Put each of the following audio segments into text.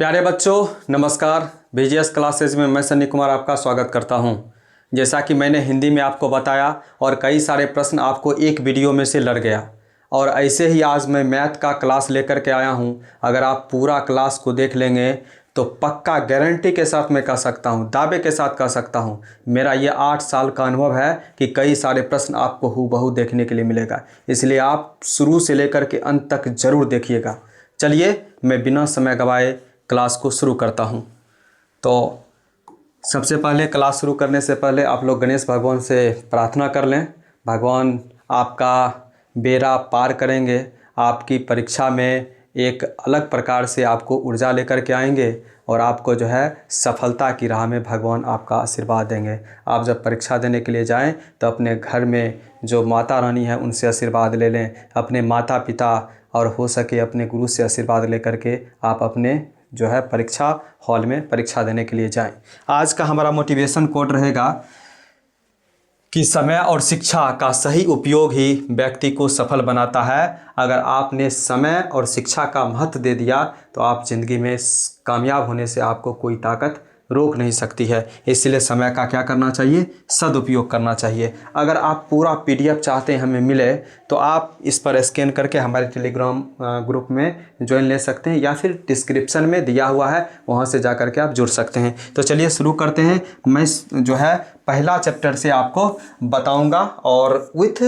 प्यारे बच्चों नमस्कार। बीजीएस क्लासेज में मैं सन्नी कुमार आपका स्वागत करता हूं। जैसा कि मैंने हिंदी में आपको बताया और कई सारे प्रश्न आपको एक वीडियो में से लड़ गया, और ऐसे ही आज मैं मैथ का क्लास लेकर के आया हूं। अगर आप पूरा क्लास को देख लेंगे तो पक्का गारंटी के साथ मैं कह सकता हूं, दावे के साथ कह सकता हूं, मेरा ये 8 साल का अनुभव है कि कई सारे प्रश्न आपको हूबहू देखने के लिए मिलेगा। इसलिए आप शुरू से लेकर के अंत तक ज़रूर देखिएगा। चलिए मैं बिना समय गवाए क्लास को शुरू करता हूं। तो सबसे पहले क्लास शुरू करने से पहले आप लोग गणेश भगवान से प्रार्थना कर लें। भगवान आपका बेड़ा पार करेंगे, आपकी परीक्षा में एक अलग प्रकार से आपको ऊर्जा लेकर के आएंगे और आपको जो है सफलता की राह में भगवान आपका आशीर्वाद देंगे। आप जब परीक्षा देने के लिए जाएं तो अपने घर में जो माता रानी है उनसे आशीर्वाद ले लें, अपने माता पिता और हो सके अपने गुरु से आशीर्वाद लेकर के आप अपने जो है परीक्षा हॉल में परीक्षा देने के लिए जाएं। आज का हमारा मोटिवेशन कोट रहेगा कि समय और शिक्षा का सही उपयोग ही व्यक्ति को सफल बनाता है। अगर आपने समय और शिक्षा का महत्व दे दिया तो आप ज़िंदगी में कामयाब होने से आपको कोई ताकत रोक नहीं सकती है। इसलिए समय का क्या करना चाहिए, सदुपयोग करना चाहिए। अगर आप पूरा पीडीएफ चाहते हैं हमें मिले तो आप इस पर स्कैन करके हमारे टेलीग्राम ग्रुप में ज्वाइन ले सकते हैं, या फिर डिस्क्रिप्शन में दिया हुआ है वहां से जा कर के आप जुड़ सकते हैं। तो चलिए शुरू करते हैं। मैं जो है पहला चैप्टर से आपको बताऊंगा और विथ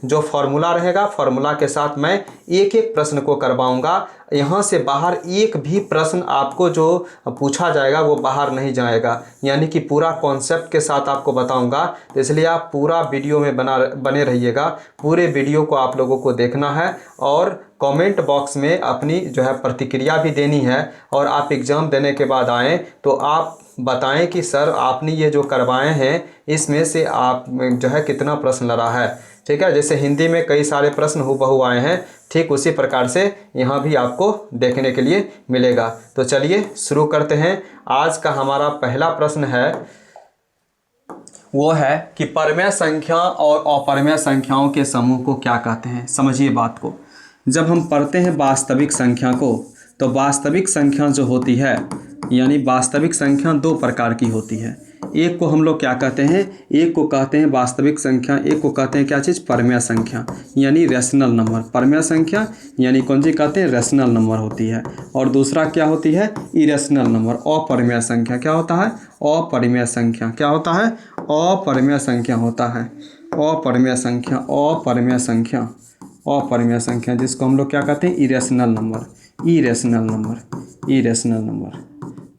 जो फॉर्मूला रहेगा, फॉर्मूला के साथ मैं एक एक प्रश्न को करवाऊंगा। यहाँ से बाहर एक भी प्रश्न आपको जो पूछा जाएगा वो बाहर नहीं जाएगा, यानी कि पूरा कॉन्सेप्ट के साथ आपको बताऊंगा। तो इसलिए आप पूरा वीडियो में बने रहिएगा। पूरे वीडियो को आप लोगों को देखना है और कमेंट बॉक्स में अपनी जो है प्रतिक्रिया भी देनी है। और आप एग्ज़ाम देने के बाद आएँ तो आप बताएं कि सर आपने ये जो करवाए हैं इसमें से आप जो है कितना प्रश्न लड़ा है। ठीक है, जैसे हिंदी में कई सारे प्रश्न हूबहू आए हैं, ठीक उसी प्रकार से यहाँ भी आपको देखने के लिए मिलेगा। तो चलिए शुरू करते हैं। आज का हमारा पहला प्रश्न है वो है कि परमेय संख्या और अपरमेय संख्याओं के समूह को क्या कहते हैं। समझिए बात को। जब हम पढ़ते हैं वास्तविक संख्या को तो वास्तविक संख्या जो होती है, यानी वास्तविक संख्या दो प्रकार की होती है। एक को हम लोग क्या कहते हैं, एक को कहते हैं वास्तविक संख्या, एक को कहते हैं क्या चीज़, परमेय संख्या यानी रैशनल नंबर। परमेय संख्या यानी कौन सी कहते हैं, रैशनल नंबर होती है। और दूसरा क्या होती है, इरेशनल नंबर। अपरमेय संख्या क्या होता है, अपरमेय संख्या क्या होता है, अपरमेय संख्या होता है। अपरमेय संख्या, अपरमेय संख्या, अपरमेय संख्या जिसको हम लोग क्या कहते हैं, irrational number, irrational number, irrational number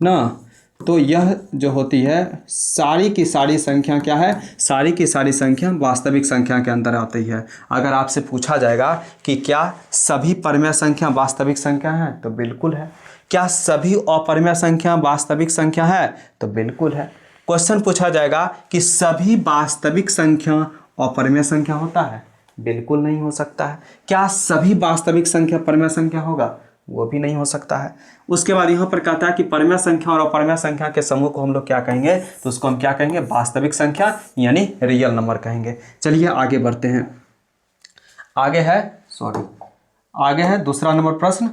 ना। तो यह जो होती है सारी की सारी संख्या क्या है, सारी की सारी संख्या वास्तविक संख्या के अंदर आती है। अगर आपसे पूछा जाएगा कि क्या सभी परमेय संख्या वास्तविक संख्या है तो बिल्कुल है। क्या सभी अपरमेय संख्या वास्तविक संख्या है तो बिल्कुल है। क्वेश्चन पूछा जाएगा कि सभी वास्तविक संख्या अपरमेय संख्या होता है, बिल्कुल नहीं हो सकता है। क्या सभी वास्तविक संख्या परमेय संख्या होगा, वो भी नहीं हो सकता है। उसके बाद यहाँ पर कहता है कि परमेय संख्या और अपरमेय संख्या के समूह को हम लोग क्या कहेंगे, तो उसको हम क्या कहेंगे, वास्तविक संख्या यानी रियल नंबर कहेंगे। चलिए आगे बढ़ते हैं। आगे है दूसरा नंबर प्रश्न।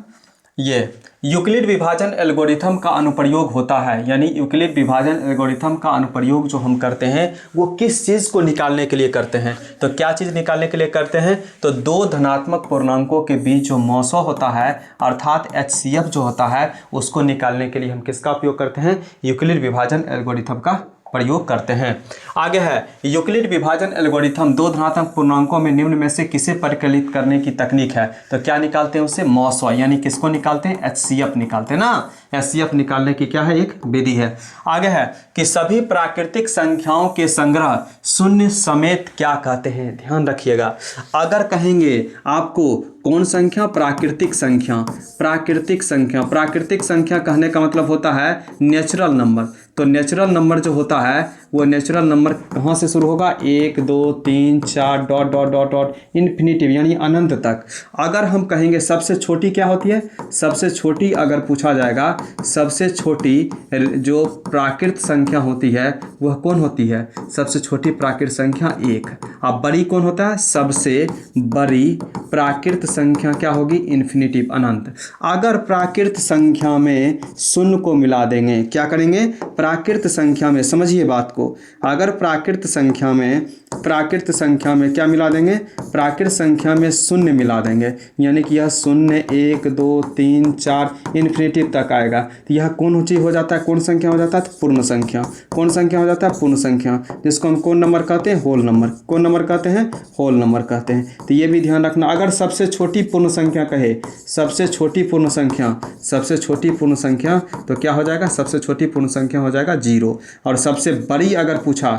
ये यूक्लिड विभाजन एल्गोरिथम का अनुप्रयोग होता है, यानी यूक्लिड विभाजन एल्गोरिथम का अनुप्रयोग जो हम करते हैं वो किस चीज़ को निकालने के लिए करते हैं। तो क्या चीज़ निकालने के लिए करते हैं, तो दो धनात्मक पूर्णांकों के बीच जो मौसो होता है अर्थात HCF जो होता है उसको निकालने के लिए हम किसका उपयोग करते हैं, यूक्लिड विभाजन एल्गोरिथम का प्रयोग करते हैं। आगे है यूक्लिड विभाजन एल्गोरिथम दो धनात्मक पूर्णांकों में निम्न में से किसे परिकलित करने की तकनीक है। तो क्या निकालते हैं उससे, मौसो, यानी किसको निकालते हैं, HCF निकालते हैं ना। HCF निकालने की क्या है, एक विधि है। आगे है कि सभी प्राकृतिक संख्याओं के संग्रह शून्य समेत क्या कहते हैं। ध्यान रखिएगा, अगर कहेंगे आपको कौन संख्या, प्राकृतिक संख्या, प्राकृतिक संख्या, प्राकृतिक संख्या कहने का मतलब होता है नेचुरल नंबर। तो नेचुरल नंबर जो होता है वो नेचुरल नंबर कहाँ से शुरू होगा, 1 2 3 4 dot dot dot dot infinitive यानी अनंत तक। अगर हम कहेंगे सबसे छोटी क्या होती है, सबसे छोटी अगर पूछा जाएगा, सबसे छोटी जो प्राकृत संख्या होती है वह कौन होती है, सबसे छोटी प्राकृत संख्या 1। अब बड़ी कौन होता है, सबसे बड़ी प्राकृत संख्या क्या होगी, इन्फिनिटिव, अनंत। अगर प्राकृत संख्या में शून्य को मिला देंगे, क्या करेंगे, प्राकृत संख्या में, समझिए बात को, अगर प्राकृत संख्या में क्या मिला देंगे, प्राकृत संख्या में शून्य मिला देंगे, यानी कि यह 0 1 2 3 4 इन्फिनिटिव तक आएगा, तो यह कौन चीज हो जाता है, कौन संख्या हो जाता है, पूर्ण संख्या। कौन संख्या हो जाता है, पूर्ण संख्या, जिसको हम कौन नंबर कहते हैं, होल नंबर। कौन नंबर कहते हैं, होल नंबर कहते हैं। तो ये भी ध्यान रखना, अगर सबसे छोटी पूर्ण संख्या कहे, सबसे छोटी पूर्ण संख्या तो क्या हो जाएगा, सबसे छोटी पूर्ण संख्या हो जाएगा 0। और सबसे बड़ी अगर पूछा,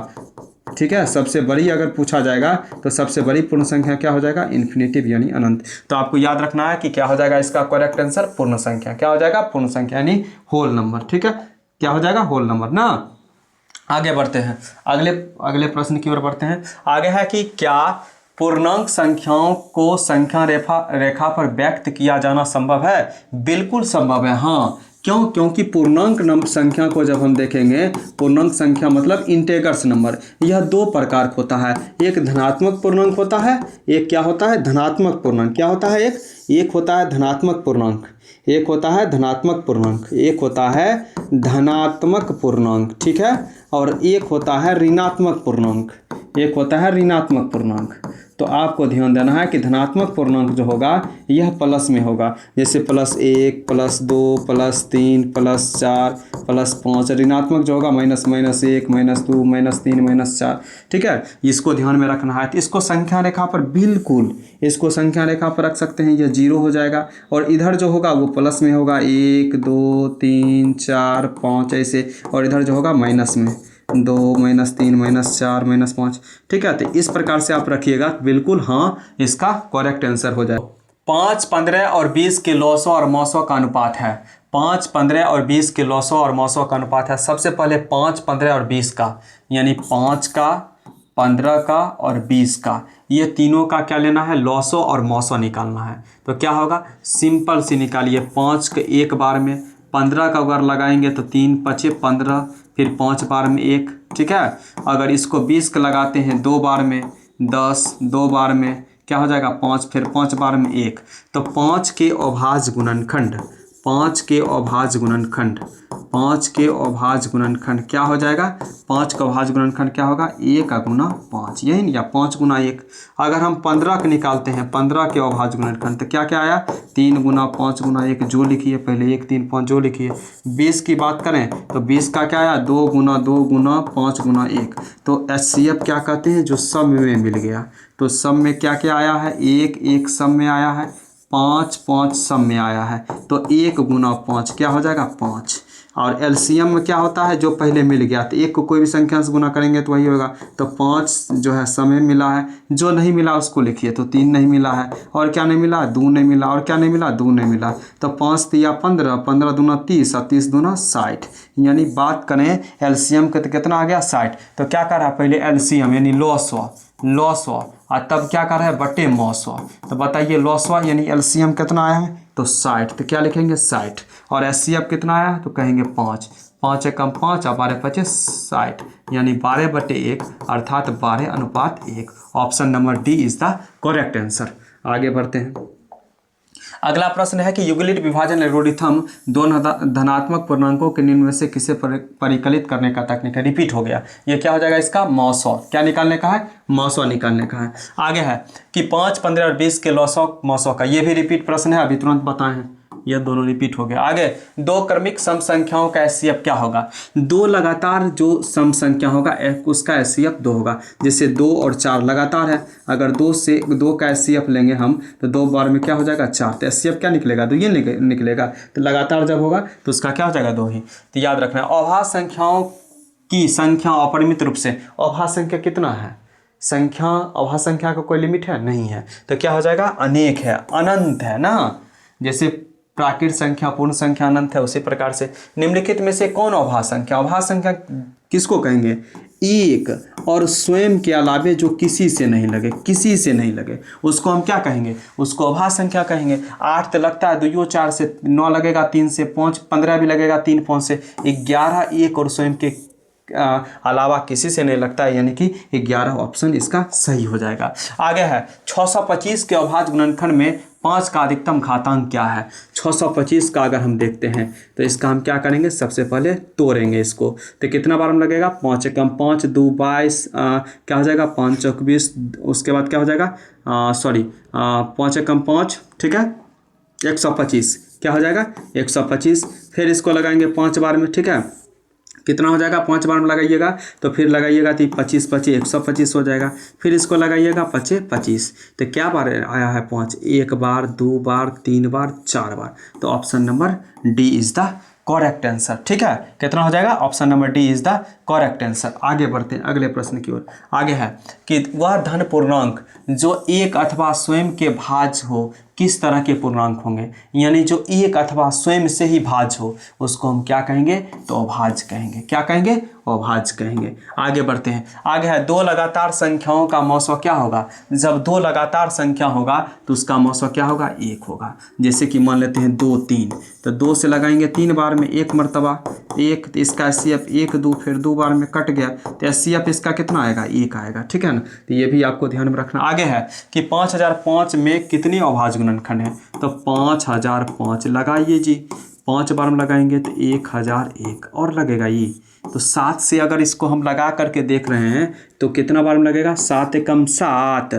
ठीक है, सबसे बड़ी अगर पूछा जाएगा तो सबसे बड़ी पूर्ण संख्या क्या हो जाएगा, इन्फिनिटिव यानी अनंत। तो आपको याद रखना है कि क्या हो जाएगा इसका करेक्ट आंसर, पूर्ण संख्या। क्या हो जाएगा, पूर्ण संख्या यानी होल नंबर। ठीक है, क्या हो जाएगा, होल नंबर ना। आगे बढ़ते हैं, अगले प्रश्न की ओर बढ़ते हैं। आगे है कि क्या पूर्णांक संख्याओं को संख्या रेखा पर व्यक्त किया जाना संभव है। बिल्कुल संभव है, हाँ। क्यों, क्योंकि पूर्णांक संख्या को जब हम देखेंगे, पूर्णांक संख्या मतलब इंटेगर्स नंबर, यह दो प्रकार का होता है। एक धनात्मक पूर्णांक होता है, एक क्या होता है, धनात्मक पूर्णांक। क्या होता है, एक होता है धनात्मक पूर्णांक, एक होता है धनात्मक पूर्णांक, एक होता है धनात्मक पूर्णांक, ठीक है, और एक होता है ऋणात्मक पूर्णांक, एक होता है ऋणात्मक पूर्णांक। तो आपको ध्यान देना है कि धनात्मक पूर्णांक जो होगा यह प्लस में होगा, जैसे +1 +2 +3 +4 +5। ऋणात्मक जो होगा -1 -2 -3 -4, ठीक है, इसको ध्यान में रखना है। तो इसको संख्या रेखा पर, बिल्कुल इसको संख्या रेखा पर रख सकते हैं, यह 0 हो जाएगा। और इधर जो होगा वो प्लस में होगा, 1 2 3 4 5 ऐसे, और इधर जो होगा माइनस में 2 -3 -4 -5, ठीक है। तो इस प्रकार से आप रखिएगा, बिल्कुल हाँ इसका करेक्ट आंसर हो जाए। 5 15 और 20 के लॉसो और मौसो का अनुपात है। 5 15 और 20 के लॉसो और मौसो का अनुपात है। सबसे पहले 5 15 और 20 का, यानी 5 का 15 का और 20 का, ये तीनों का क्या लेना है, लॉसो और मौसो निकालना है। तो क्या होगा, सिंपल सी निकालिए। 5 के एक बार में, 15 का अगर लगाएंगे तो 3 5 15, फिर 5 बार में 1, ठीक है। अगर इसको 20 का लगाते हैं 2 बार में 10, 2 बार में क्या हो जाएगा 5, फिर 5 बार में 1। तो 5 के अभाज्य गुणनखंड, 5 के अभाज्य गुणनखंड, 5 के अभाज्य गुणनखंड क्या हो जाएगा, 5 का अभाज्य गुणनखंड क्या होगा, 1 गुना 5, यही नहीं, या 5 गुना 1। अगर हम 15 का निकालते हैं, 15 के अभाज्य गुणनखंड, तो क्या क्या आया, 3 गुना 5 गुना 1, जो लिखिए पहले, 1 3 5 जो लिखिए। 20 की बात करें तो 20 का क्या आया, 2 गुना 5 गुना 1। तो HCF क्या कहते हैं, जो सब में मिल गया। तो सब में क्या क्या आया है, 1 1 सब में आया है, 5 5 सब में आया है। तो 1 गुना 5 क्या हो जाएगा, 5। और LCM में क्या होता है, जो पहले मिल गया, तो 1 को कोई भी संख्या से गुना करेंगे तो वही होगा। तो 5 जो है समय मिला है, जो नहीं मिला उसको लिखिए। तो 3 नहीं मिला है, और क्या नहीं मिला, 2 नहीं मिला, और क्या नहीं मिला, 2 नहीं मिला। तो 5 तिया 15, 15 दूना 30 और 30 दूना 60, यानी बात करें LCM का तो कितना आ गया, 60। तो क्या कर रहा है, पहले LCM यानी लॉसवा, और तब क्या कर रहा है, बटे मौसवा। तो बताइए लॉसवा यानी LCM कितना आया है, तो 60। तो क्या लिखेंगे, 60। और HCF कितना आया है, तो कहेंगे 5, 5 एकम 5 और 12 5 60, यानी 12/1 अर्थात 12:1। Option number D is the correct answer. आगे बढ़ते हैं। अगला प्रश्न है कि युगलिड विभाजन एल्गोरिथम दोनों धनात्मक पूर्णांकों के निम्न में से किसे परिकलित करने का तकनीक है। रिपीट हो गया, ये क्या हो जाएगा इसका, मौसो। क्या निकालने का है, मौसो निकालने का है। आगे है कि 5 15 और 20 के लॉसो मौसो का, ये भी रिपीट प्रश्न है, अभी तुरंत बताएं। यह दोनों रिपीट हो गया। आगे, 2 क्रमिक सम संख्याओं का HCF क्या होगा। 2 लगातार जो सम संख्या होगा उसका HCF 2 होगा। जैसे 2 और 4 लगातार है, अगर 2 का HCF लेंगे हम तो 2 बार में क्या हो जाएगा, 4। तो HCF क्या निकलेगा, तो ये निकलेगा। तो लगातार जब होगा तो उसका क्या हो जाएगा, 2 ही। तो याद रखना, अभाज्य संख्याओं की संख्या अपरिमित रूप से, अभाज्य संख्या कितना है, संख्या अभाज्य संख्या का कोई लिमिट है, नहीं है। तो क्या हो जाएगा, अनेक है, अनंत है ना। जैसे प्राकृत संख्या, पूर्ण संख्या अनंत है, उसी प्रकार से निम्नलिखित में से कौन अभाज्य संख्या, अभाज्य संख्या किसको कहेंगे, एक और स्वयं के अलावे जो किसी से नहीं लगे, किसी से नहीं लगे, उसको हम क्या कहेंगे, उसको अभाज्य संख्या कहेंगे। 8 तो लगता है 2 4 से, 9 लगेगा 3 से, 5 15 भी लगेगा 3 5 से, 11 एक और स्वयं के अलावा किसी से नहीं लगता है, यानी कि 11 ऑप्शन इसका सही हो जाएगा। आगे है 625 के अभाज्य गुणनखंड में 5 का अधिकतम घातांक क्या है? 625 का अगर हम देखते हैं तो इसका हम क्या करेंगे, सबसे पहले तोड़ेंगे इसको। तो कितना बार हम लगेगा, 5 एकम 5, 2 22, क्या हो जाएगा 5 चौक 20, उसके बाद क्या हो जाएगा 5 एकम 5, ठीक है 125, क्या हो जाएगा 125। फिर इसको लगाएंगे 5 बार में, ठीक है कितना हो जाएगा, 5 बार में लगाइएगा तो फिर लगाइएगा तो 25 25 125 हो जाएगा। फिर इसको लगाइएगा 25 25, तो क्या बार आया है 5, 1 बार 2 बार 3 बार 4 बार। तो option number D is the correct answer, ठीक है कितना हो जाएगा, option number D is the correct answer. आगे बढ़ते हैं अगले प्रश्न की ओर। आगे है कि वह धन पूर्णांक जो एक अथवा स्वयं के भाज्य हो किस तरह के पूर्णांक होंगे, यानी जो एक अथवा स्वयं से ही भाज्य हो उसको हम क्या कहेंगे, तो अभाज्य कहेंगे। क्या कहेंगे, अभाज्य कहेंगे। आगे बढ़ते हैं। आगे है 2 लगातार संख्याओं का मौसो क्या होगा। जब 2 लगातार संख्या होगा तो उसका मौसो क्या होगा, 1 होगा। जैसे कि मान लेते हैं 2 3, तो 2 से लगाएंगे 3 बार में 1 मरतबा 1, तो इसका एचसीएफ 1 2, फिर 2 बार में कट गया तो एचसीएफ इसका कितना आएगा, 1 आएगा, ठीक है ना। तो ये भी आपको ध्यान में रखना। आगे है कि 5005 में कितने अभाज्य गुणनखंड हैं, तो 5005 लगाइए जी, 5 बार में लगाएंगे तो 1001 और लगेगा ये। तो 7 से अगर इसको हम लगा करके देख रहे हैं तो कितना बार में लगेगा, 7 एकम 7,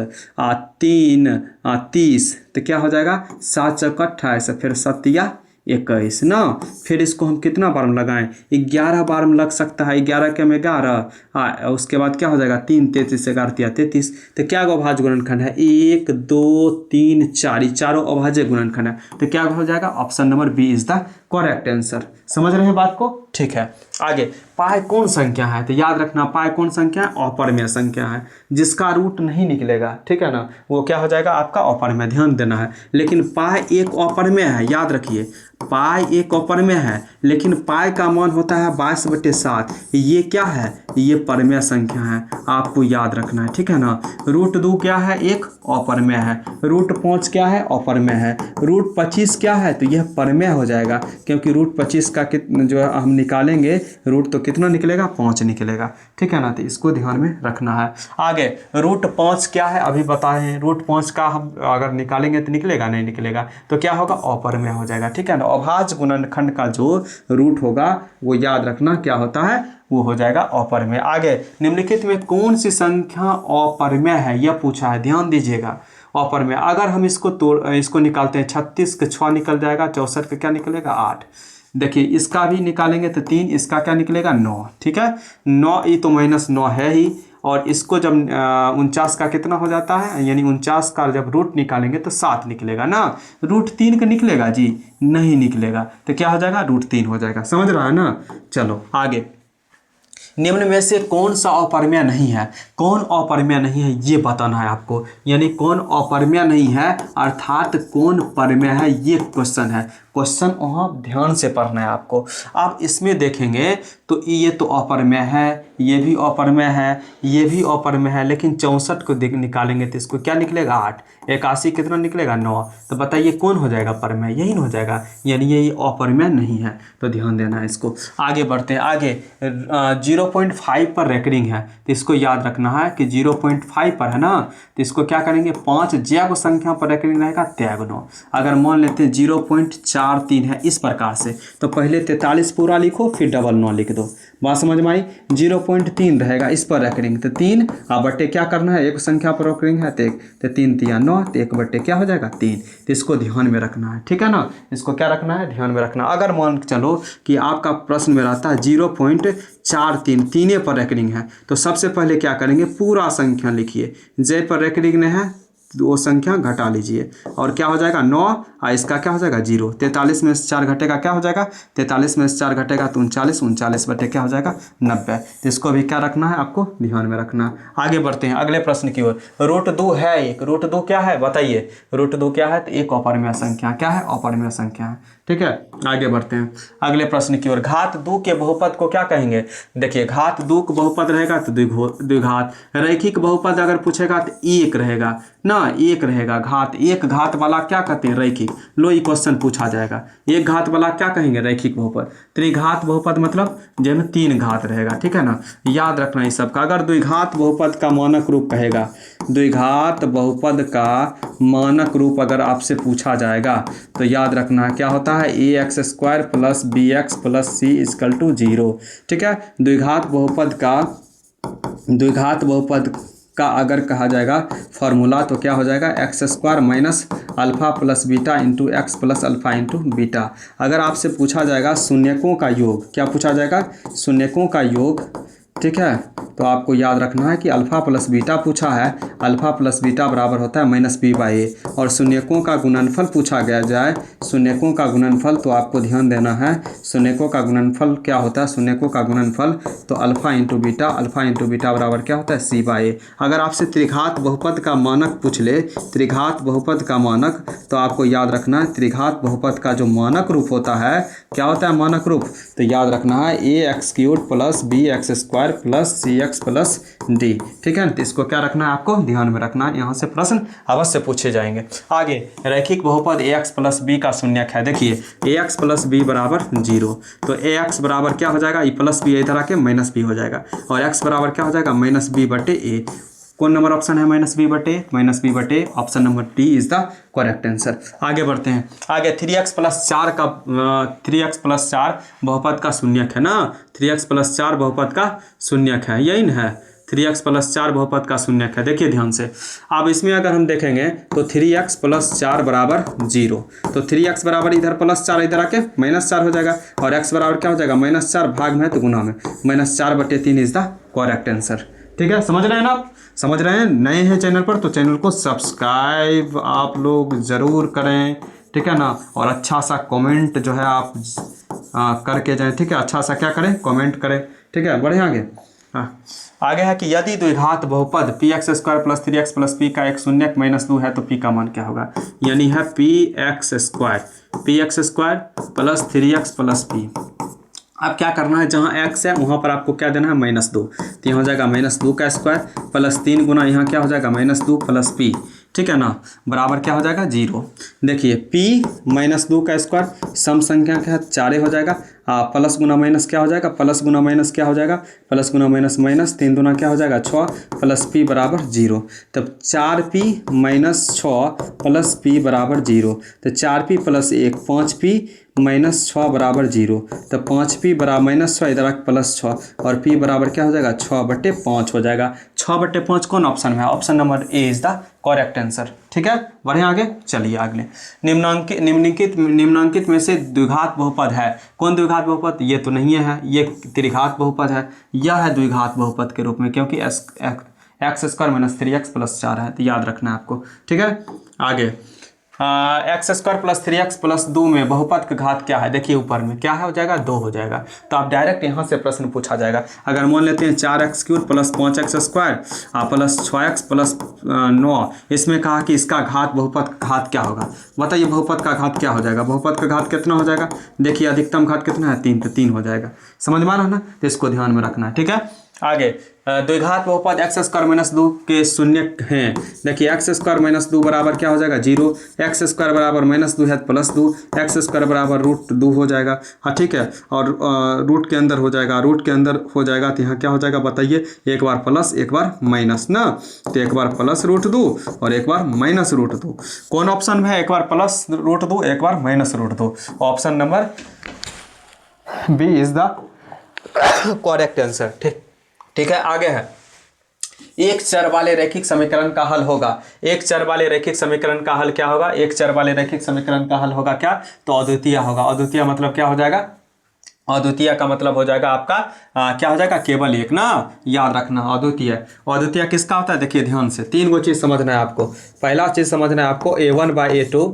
3 30, तो क्या हो जाएगा 7 चौक 28, फिर 7 21 ना। फिर इसको हम कितना बार में लगाएं, 11 बार में लग सकता है, 11 के में 11, उसके बाद क्या हो जाएगा 3 33 11 33। तो क्या अभाज्य गुणनखंड है, 1 2 3 4, ये चारों अभाज्य गुणनखंड है। तो क्या हो जाएगा, option number B is the correct answer. समझ रहे हैं बात को, ठीक है। आगे पाई कौन संख्या है, तो याद रखना पाई कौन संख्या है, अपरिमेय संख्या है, जिसका रूट नहीं निकलेगा, ठीक है ना, वो क्या हो जाएगा आपका अपरिमेय, ध्यान देना है। लेकिन पाई एक अपरिमेय है, याद रखिए पाई एक अपरिमेय है, लेकिन पाई का मान होता है 22/7। ये क्या है, ये परिमेय संख्या है, आपको याद रखना है, ठीक है ना। रूट 2 क्या है, एक अपरिमेय है। रूट 5 क्या है, अपरिमेय है। रूट 25 क्या है, तो यह परिमेय हो जाएगा, क्योंकि रूट 25 का जो हम निकालेंगे रूट तो कितना निकलेगा, 5 निकलेगा, ठीक है ना। तो इसको ध्यान में रखना है। आगे रूट 5 क्या है, अभी बताएं, रूट 5 का हम अगर निकालेंगे तो निकलेगा, नहीं निकलेगा, तो क्या होगा, अपरिमेय हो जाएगा, ठीक है ना। अभाज्य गुणनखंड का जो रूट होगा वो याद रखना क्या होता है, वो हो जाएगा अपरिमेय। आगे निम्नलिखित में कौन सी संख्या अपरिमेय है, यह पूछा है, ध्यान दीजिएगा। अपरिमेय अगर हम इसको निकालते हैं, 36 का 6 निकल जाएगा, 64 का क्या निकलेगा 8। देखिए इसका भी निकालेंगे तो 3, इसका क्या निकलेगा 9, ठीक है 9, ये तो -9 है ही। और इसको जब 49 का कितना हो जाता है, यानी 49 का जब रूट निकालेंगे तो 7 निकलेगा ना। रूट 3 का निकलेगा जी, नहीं निकलेगा, तो क्या हो जाएगा, रूट 3 हो जाएगा। समझ रहा है ना। चलो आगे, निम्न में से कौन सा अपरिमेय नहीं है, कौन अपरिमेय नहीं है ये बताना है आपको, यानी कौन अपरिमेय नहीं है अर्थात कौन परिमेय है, ये क्वेश्चन है। क्वेश्चन वहाँ ध्यान से पढ़ना है आपको। आप इसमें देखेंगे तो ये तो अपरिमेय है, ये भी अपरिमेय है, ये भी अपरिमेय है, लेकिन 64 को निकालेंगे तो इसको क्या निकलेगा 8, 81 कितना निकलेगा 9। तो बताइए कौन हो जाएगा परिमेय, यही हो जाएगा, यानी ये अपरिमेय नहीं है। तो ध्यान देना है इसको। आगे बढ़ते हैं। आगे 0.5 पर रेकरिंग है, तो इसको याद रखना है कि 0.5 पर है ना, तो इसको क्या करेंगे, 5 जैव संख्या पर रेकरिंग रहेगा, त्याग 9। अगर मान लेते हैं 0.43 है इस प्रकार से, तो पहले 43 पूरा लिखो, फिर डबल 9 लिख दो। बात समझ में आई। 0.3 रहेगा इस पर रेकरिंग, तो 3 बट्टे क्या करना है, एक संख्या पर रेकरिंग है तो 3 3 9, तो 1 बट्टे क्या हो जाएगा 3। तो इसको ध्यान में रखना है, ठीक है ना। इसको क्या रखना है, ध्यान में रखना। अगर मान चलो कि आपका प्रश्न में रहता है 0.43 तीने पर रेकरिंग है, तो सबसे पहले क्या करेंगे, पूरा संख्या लिखिए, जे पर रेकरिंग नहीं है वो संख्या घटा लीजिए, और क्या हो जाएगा 9, और इसका क्या हो जाएगा 0। 43 में से 4 घटेगा क्या हो जाएगा, 43 में से 4 घटेगा तो 39, 39 बटे क्या हो जाएगा 90। तो इसको भी क्या रखना है, आपको ध्यान में रखना। आगे बढ़ते हैं अगले प्रश्न की ओर। रूट 2 है एक, रूट 2 क्या है बताइए, रूट 2 क्या है, तो एक अपरिमेय संख्या, क्या है, अपरिमेय संख्या है, ठीक है। आगे बढ़ते हैं अगले प्रश्न की ओर। घात 2 के बहुपद को क्या कहेंगे, देखिए घात 2 का बहुपद रहेगा तो द्विघात, रैखिक बहुपद अगर पूछेगा तो 1 रहेगा ना, एक रहेगा, घात एक घात वाला क्या कहते हैं, रैखिक। लो ये क्वेश्चन पूछा जाएगा, एक घात वाला क्या कहेंगे, रैखिक बहुपद। त्रिघात बहुपद मतलब जिसमें 3 घात रहेगा, ठीक है ना, याद रखना इस सबका। अगर द्विघात बहुपद का मानक रूप कहेगा, द्विघात बहुपद का मानक रूप अगर आपसे पूछा जाएगा तो याद रखना क्या होता है, ax² plus bx plus c equal to 0, ठीक है। द्विघात बहुपद का अगर कहा जाएगा फॉर्मूला तो क्या हो जाएगा, x² minus alpha plus beta into x plus alpha into beta. अगर आपसे पूछा जाएगा शून्यकों का योग, क्या पूछा जाएगा, शून्यकों का योग, ठीक है, तो आपको याद रखना है कि अल्फ़ा प्लस बीटा पूछा है, अल्फ़ा प्लस बीटा बराबर होता है -b/a। और शून्यकों का गुणनफल पूछा गया जाए, शून्यकों का गुणनफल, तो आपको ध्यान देना है शून्यकों का गुणनफल क्या होता है, शून्यकों का गुणनफल तो अल्फ़ा इंटू बीटा बराबर क्या होता है, c/a। अगर आपसे त्रिघात बहुपद का मानक पूछ ले, त्रिघात बहुपद का मानक, तो आपको याद रखना है त्रिघात बहुपद का जो मानक रूप होता है, क्या होता है मानक रूप, तो याद रखना है ax³ plus bx² plus cx plus d, ठीक है। तो इसको क्या रखना है, आपको ध्यान में रखना है, यहाँ से प्रश्न अवश्य पूछे जाएंगे। आगे रैखिक बहुपद ax प्लस b का शून्यक है। देखिए ax प्लस b बराबर 0, तो ax बराबर क्या हो जाएगा, e प्लस b इधर आके -b हो जाएगा, और x बराबर क्या हो जाएगा, -b/a। कौन नंबर ऑप्शन है, -b/a, option number D is the correct answer. आगे बढ़ते हैं, आगे 3x प्लस 4 बहुपद का शून्यक है ना, 3x प्लस 4 बहुपद का शून्यक है, यही ना है, 3x प्लस 4 बहुपद का शून्यक है। देखिए ध्यान से, अब इसमें अगर हम देखेंगे तो 3x प्लस 4 बराबर 0, तो 3x बराबर इधर +4 इधर आके -4 हो जाएगा, और x बराबर क्या हो जाएगा, -4 भाग में तो गुना में, -4/3 इज द करेक्ट आंसर, ठीक है। समझ रहे हैं ना आप, समझ रहे हैं, नए हैं चैनल पर तो चैनल को सब्सक्राइब आप लोग ज़रूर करें, ठीक है ना, और अच्छा सा कमेंट जो है आप करके जाएं, ठीक है, अच्छा सा क्या करें, कमेंट करें, ठीक है। बढ़े आगे, हाँ आगे है कि यदि द्विघात बहुपद px² plus 3x plus p का एक शून्यक -2 है तो p का मान क्या होगा, यानी है px² plus 3x plus p। अब क्या करना है, जहाँ x है वहाँ पर आपको क्या देना है, -2, तो यहाँ हो जाएगा -2 का स्क्वायर प्लस 3 गुना यहाँ क्या हो जाएगा, -2 प्लस p, ठीक है ना, बराबर क्या हो जाएगा 0। देखिए p -2 का स्क्वायर सम संख्या क्या है, 4 हो जाएगा, प्लस गुना माइनस क्या हो जाएगा, प्लस गुना माइनस क्या हो जाएगा, प्लस गुना माइनस माइनस, 3 दूना क्या हो जाएगा 6 प्लस p बराबर 0। तब 4p - 6 प्लस p बराबर 0, तो 4p प्लस 1 5p -6 बराबर 0, तो 5p बराबर -6 इधर +6, और p बराबर क्या हो जाएगा 6/5 हो जाएगा। 6/5 कौन ऑप्शन में है, option number A is the correct answer, ठीक है। बढ़े आगे, चलिए अगले निम्नांकित में से द्विघात बहुपद है, कौन द्विघात बहुपद, ये तो नहीं है, ये त्रिघात बहुपद है, यह है द्विघात बहुपद के रूप में, क्योंकि x² - 3x प्लस 4 है, तो याद रखना है आपको, ठीक है। आगे x² प्लस 3x प्लस 2 में बहुपद का घात क्या है, देखिए ऊपर में क्या है, हो जाएगा 2 हो जाएगा, तो आप डायरेक्ट यहाँ से प्रश्न पूछा जाएगा। अगर मान लेते हैं 4x³ plus 5x² plus 6x plus 9, इसमें कहा कि इसका घात, बहुपद का घात क्या होगा, बताइए बहुपद का घात क्या हो जाएगा, बहुपद का घात कितना हो जाएगा, देखिए अधिकतम घात कितना है 3, तो 3 हो जाएगा, समझ में आ रहा है ना, तो इसको ध्यान में रखना है, ठीक है। आगे द्विघात बहुपद x² - 2 के शून्यक हैं। देखिए x² - 2 बराबर क्या हो जाएगा 0, x² बराबर -2 है +2, x² बराबर √2 हो जाएगा, हाँ ठीक है, और रूट के अंदर हो जाएगा, तो यहाँ क्या हो जाएगा बताइए, एक बार प्लस एक बार माइनस ना, तो एक बार प्लस √2 और एक बार माइनस √2, कौन ऑप्शन में है, एक बार प्लस √2 एक बार minus √2, option number B is the correct answer, ठीक है। आगे है, एक चर वाले रैखिक समीकरण का हल होगा, एक चर वाले रैखिक समीकरण का हल क्या होगा, एक चर वाले रैखिक समीकरण का हल होगा क्या, तो अद्वितीय होगा। अद्वितीय मतलब क्या हो जाएगा, अद्वितीय का मतलब हो जाएगा आपका क्या हो जाएगा, केवल एक ना, याद रखना अद्वितीय किसका होता है, देखिए ध्यान से 3 गो चीज़ समझना है आपको। पहला चीज़ समझना है आपको, a1/a2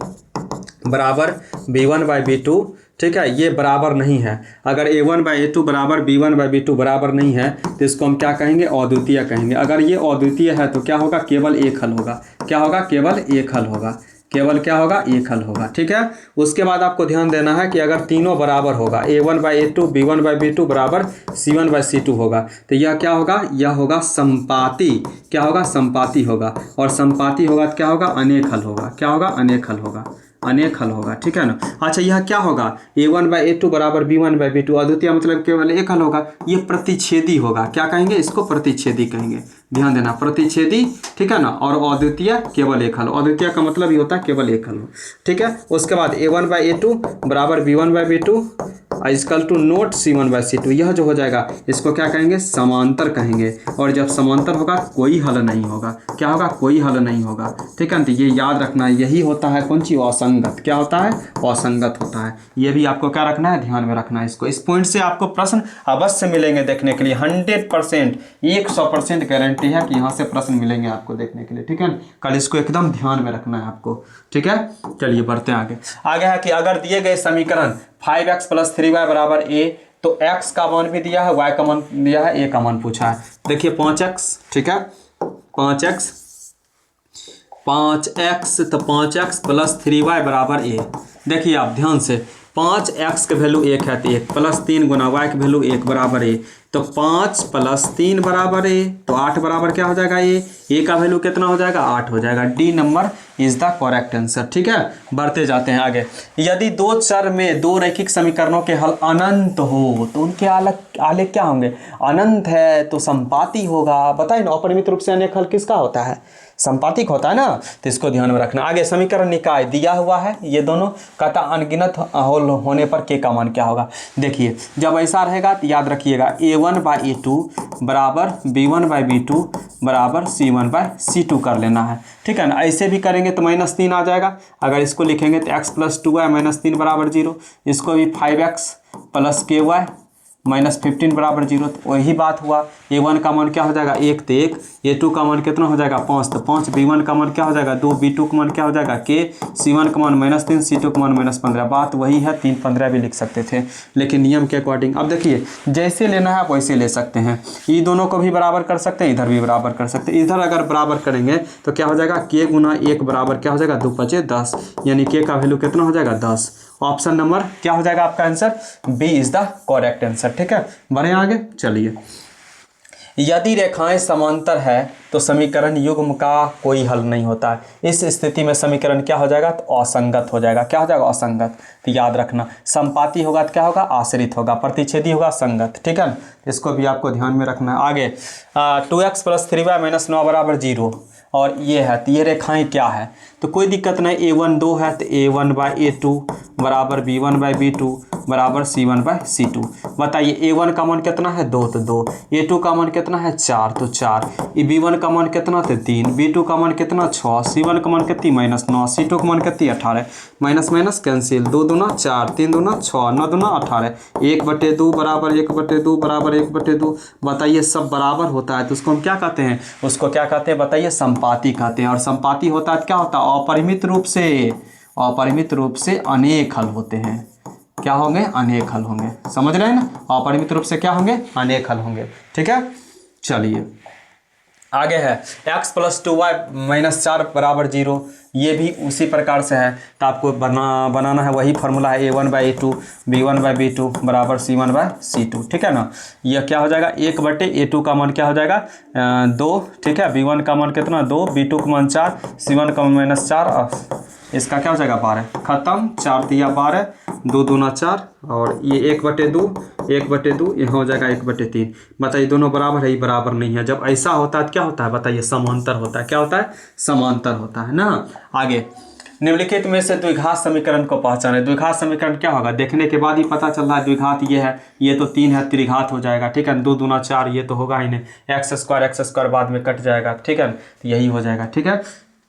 बराबर b1/b2, ठीक है, ये बराबर नहीं है। अगर a1/a2 बराबर b1/b2 बराबर नहीं है तो इसको हम क्या कहेंगे, अद्वितीय कहेंगे। अगर ये अद्वितीय है तो क्या होगा, केवल एक हल होगा, क्या होगा, केवल एक हल होगा, केवल क्या होगा, एक हल होगा। ठीक है, उसके बाद आपको ध्यान देना है कि अगर तीनों बराबर होगा, a1/a2 b1/b2 बराबर c1/c2 होगा, तो यह क्या होगा, यह होगा संपाती। क्या होगा, संपाती होगा। और संपाती होगा तो क्या होगा, अनेक हल होगा। क्या होगा, अनेक हल होगा, अनेक हल होगा। ठीक है ना। अच्छा, यह क्या होगा, a1/a2 बराबर b1/b2, अद्वितीय मतलब केवल एक हल होगा। ये प्रतिच्छेदी होगा। क्या कहेंगे इसको, प्रतिच्छेदी कहेंगे। ध्यान देना, प्रतिच्छेदी। ठीक है ना। और अद्वितीय केवल एक हल। अद्वितीय का मतलब ये होता है केवल एक हल हो। ठीक है। उसके बाद a1/a2 बराबर b1/b2 is equal to note c1/c2, यह जो हो जाएगा इसको क्या कहेंगे, समांतर कहेंगे। और जब समांतर होगा कोई हल नहीं होगा। क्या होगा, कोई हल नहीं होगा। ठीक है ना। तो ये याद रखना है, यही होता है कौन सी, असंगत। क्या होता है, असंगत होता है। ये भी आपको क्या रखना है, ध्यान में रखना है इसको। इस पॉइंट से आपको प्रश्न अवश्य मिलेंगे देखने के लिए, 100%, 100% गारंटी है कि यहाँ से प्रश्न मिलेंगे आपको देखने के लिए। ठीक है, कल इसको एकदम ध्यान में रखना है आपको। ठीक है, चलिए बढ़ते हैं आगे। आगे है कि अगर दिए गए समीकरण 5x + 3y बराबर a, तो x का मान भी दिया है, y का मान दिया है, a का मान पूछा है। देखिए 5x, ठीक है, 5x तो 5x + 3y बराबर a। देखिए आप ध्यान से, 5x के वैल्यू 1 है तो 1 + 3 गुना y के वैल्यू 1 बराबर a, तो 5 + 3 बराबर a, तो 8 बराबर क्या हो जाएगा, a का वैल्यू कितना हो जाएगा, 8 हो जाएगा। D number is the correct answer. ठीक है, बढ़ते जाते हैं आगे। यदि दो चर में दो रैखिक समीकरणों के हल अनंत हो तो उनके आलेख क्या होंगे, अनंत है तो संपाती होगा। बताइए ना, अपरिमित रूप से अनेक हल किसका होता है, संपातिक होता है ना। तो इसको ध्यान में रखना। आगे समीकरण निकाय दिया हुआ है, ये दोनों कहता अनगिनत होल होने पर के का मान क्या होगा। देखिए जब ऐसा रहेगा तो याद रखिएगा a1/a2 बराबर b1/b2 बराबर c1/c2 कर लेना है। ठीक है ना। ऐसे भी करेंगे तो -3 आ जाएगा। अगर इसको लिखेंगे तो x + 2y -3 बराबर 0। इसको भी 5x + ky -15 बराबर 0। तो वही बात हुआ, a1 का मान क्या हो जाएगा, 1 तो 1, a2 का मान कितना हो जाएगा, 5 तो 5, b1 का मान क्या हो जाएगा, 2, b2 का मान क्या हो जाएगा, k, c1 का मान -3, c2 का मान -15। बात वही है, 3, 15 भी लिख सकते थे, लेकिन नियम के अकॉर्डिंग। अब देखिए जैसे लेना है आप वैसे ले सकते हैं। ये दोनों को भी बराबर कर सकते हैं, इधर भी बराबर कर सकते हैं। इधर अगर बराबर करेंगे तो क्या हो जाएगा, k × 1 बराबर क्या हो जाएगा, 2 × 5 = 10, यानी k का वैल्यू कितना हो जाएगा, 10। ऑप्शन नंबर क्या हो जाएगा आपका answer, B is the correct answer. ठीक है, बढ़े आगे। चलिए, यदि रेखाएं समांतर है तो समीकरण युग्म का कोई हल नहीं होता है। इस स्थिति में समीकरण क्या हो जाएगा, तो असंगत हो जाएगा। क्या हो जाएगा, असंगत। तो याद रखना, संपाती होगा तो क्या होगा, आश्रित होगा, प्रतिच्छेदी होगा, संगत। ठीक है, इसको भी आपको ध्यान में रखना है। आगे 2x + 3y - 9 बराबर 0, और ये है तो ये रेखाएं क्या है, तो कोई दिक्कत नहीं। a1 2 है तो a1/a2 बराबर b1/b2 बराबर c1/c2। बताइए a1 का मान कितना है, 2 तो 2, a2 का मान कितना है, 4 तो 4, b1 का मान कितना था, 3, b2 का मान कितना, 6, c1 का मान कितनी, -9, c2 का मान कितनी, 18। माइनस माइनस कैंसिल, 2 दूना 4, 3 दूना 6, 9 दूना 18, 1/2 बराबर 1/2 बराबर 1/2। बताइए सब बराबर होता है तो उसको हम क्या कहते हैं, उसको क्या कहते हैं बताइए, संपाती कहते हैं। और संपाती होता है क्या होता है, अपरिमित रूप से अनेक हल होते हैं। क्या होंगे, अनेक हल होंगे। समझ रहे हैं ना, अपरिमित रूप से क्या होंगे, अनेक हल होंगे। ठीक है, चलिए आगे है x + 2y - 4 बराबर 0। ये भी उसी प्रकार से है, तो आपको बनाना है वही फार्मूला है, a1/a2 b1/b2 बराबर c1/c2। ठीक है ना। यह क्या हो जाएगा, 1/a2 का मान क्या हो जाएगा, 2। ठीक है, b1 का मान कितना, 2, b2 का मान 4, c1 का मान -4, इसका क्या हो जाएगा, 12। खत्म, 4 × 12, 2 दूना 4, और ये 1/2 यहाँ हो जाएगा 1/3। बताइए दोनों बराबर है, ये बराबर नहीं है। जब ऐसा होता है तो क्या होता है बताइए, समांतर होता है। क्या होता है, समांतर होता है ना। आगे निम्नलिखित में से द्विघात समीकरण को पहचाने। द्विघात समीकरण क्या होगा, देखने के बाद ही पता चल रहा है द्विघात ये है, ये तो 3 है, त्रिघात हो जाएगा। ठीक है, 2 दूना 4, ये तो होगा ही नहीं, x² बाद में कट जाएगा। ठीक है, तो यही हो जाएगा। ठीक है,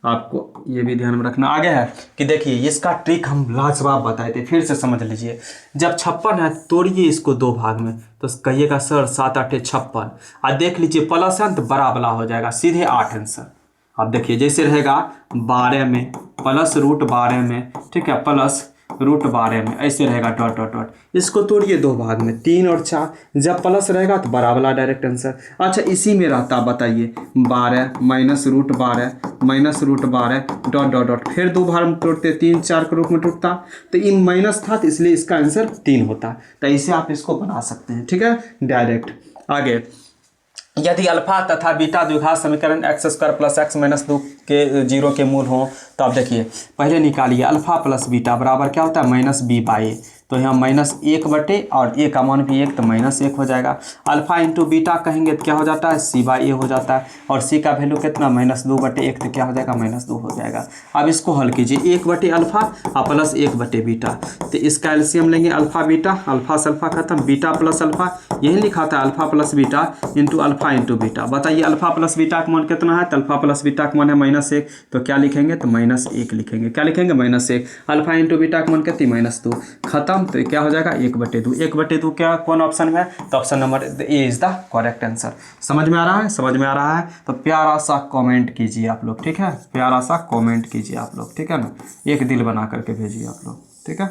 आपको ये भी ध्यान में रखना। आगे है कि देखिए इसका ट्रिक हम लाजवाब बताए थे, फिर से समझ लीजिए। जब 56 है तोड़िए इसको 2 भाग में, तो कहिएगा सर 7 8 56, और देख लीजिए प्लस अंत बड़ा वाला हो जाएगा, सीधे 8 आंसर। अब देखिए जैसे रहेगा 12 में +√12 में, ठीक है, प्लस √12 में ऐसे रहेगा डॉट डॉट डॉट। इसको तोड़िए दो भाग में, 3 और 4, जब प्लस रहेगा तो बड़ा वाला डायरेक्ट आंसर। अच्छा इसी में रहता, बताइए 12 माइनस √12 डॉट डॉट डॉट, फिर दो भाग में तोड़ते 3 4 के रूप में टूटता, तो इन माइनस था तो इसलिए इसका आंसर 3 होता। तो ऐसे आप इसको बना सकते हैं, ठीक है, डायरेक्ट। आगे, यदि अल्फा तथा बीटा द्विघात समीकरण x² + x - 2 के 0 के मूल हों, तो आप देखिए पहले निकालिए अल्फा प्लस बीटा बराबर क्या होता है -b/a। तो यहाँ -1 बटे और a का मान भी 1 तो -1 हो जाएगा। अल्फा इंटू बीटा कहेंगे तो क्या हो जाता है c/a हो जाता है, और c का वैल्यू कितना -2 बटे 1 तो क्या हो जाएगा -2 हो जाएगा। अब इसको हल कीजिए, 1 बटे अल्फा और प्लस 1 बटे बीटा, तो इसका एलसीएम लेंगे अल्फा बीटा, अल्फा से अल्फा खत्म, बीटा प्लस अल्फा, यही लिखा था alpha plus beta into alpha into beta. बताइए अल्फा प्लस बीटा का मान कितना है, तो अल्फा प्लस बीटा का मान है -1, तो क्या लिखेंगे तो -1 लिखेंगे, क्या लिखेंगे -1। अल्फा इंटू बीटा का मान कितनी -2, खत्म, तो क्या हो जाएगा 1/2। 1/2 क्या कौन ऑप्शन में है, तो option number A is the correct answer. समझ में आ रहा है, समझ में आ रहा है, तो प्यारा सा कमेंट कीजिए आप लोग, ठीक है, प्यारा सा कमेंट कीजिए आप लोग, ठीक है ना, एक दिल बना करके भेजिए आप लोग, ठीक है,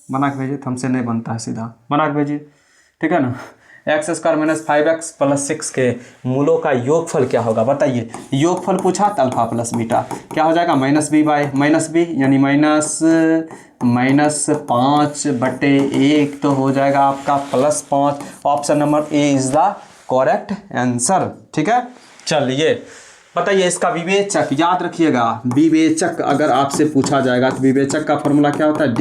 बना के भेजिए, हमसे नहीं बनता है, सीधा बना के भेजिए, ठीक है ना। x² - 5x + 6 के मूलों का योगफल क्या होगा, बताइए। योगफल पूछा तो अल्फा प्लस बीटा क्या हो जाएगा -b यानी -5/1 तो हो जाएगा आपका +5। Option number A is the correct answer, ठीक है। चलिए बताइए इसका विवेचक, याद रखिएगा विवेचक अगर आपसे पूछा जाएगा तो विवेचक का फॉर्मूला क्या होता है,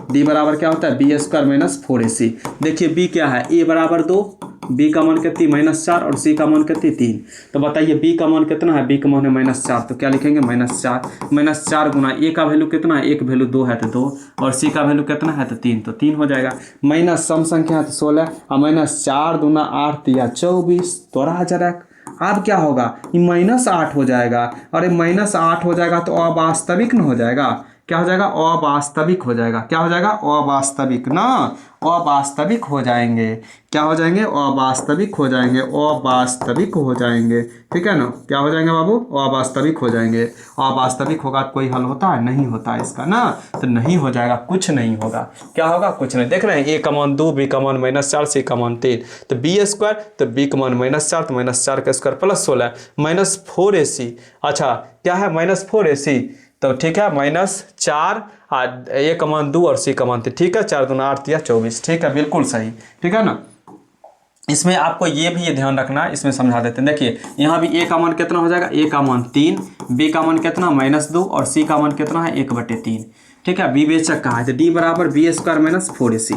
डी बराबर क्या होता है b² - 4ac। देखिए b क्या है, a बराबर 2, b का मान कितनी -4 और c का मान कितनी 3। तो बताइए b का मान कितना है, b का मान है -4, तो क्या लिखेंगे -4 गुना a का वैल्यू कितना है, a का वैल्यू 2 है तो 2, और c का वैल्यू कितना है तो 3, तो 3 हो जाएगा। माइनस सम संख्या है तो 16 और -4 दूना 8 या 24, तोड़ा जरा अब क्या होगा, ये -8 हो जाएगा, और ये -8 हो जाएगा तो अवास्तविक न हो जाएगा, क्या हो जाएगा अवास्तविक हो जाएगा, क्या हो जाएगा अवास्तविक ना, अवास्तविक हो जाएंगे, क्या हो जाएंगे अवास्तविक हो जाएंगे, अवास्तविक हो जाएंगे, ठीक है ना, क्या हो जाएंगे बाबू अवास्तविक हो जाएंगे। अवास्तविक होगा तो कोई हल होता है, नहीं होता इसका ना, तो नहीं हो जाएगा, कुछ नहीं होगा, क्या होगा कुछ नहीं। देख रहे हैं a का मान 2, b का मान -4, c का मान 3, तो b² तो b का मान -4 तो -4 का स्क्वायर प्लस 16 -4ac। अच्छा क्या है -4ac, तो ठीक है -4 a का मान 2 और c का मान 3, ठीक है, 4 दूना 8 या 24, ठीक है, बिल्कुल सही, ठीक है ना। इसमें आपको ये भी ध्यान रखना, इसमें समझा देते हैं। देखिए यहाँ भी a का मान कितना हो जाएगा, a का मान 3, b का मान कितना -2 और c का मान कितना है 1/3, ठीक है। विवेचक कहा है तो d बराबर b² - 4ac।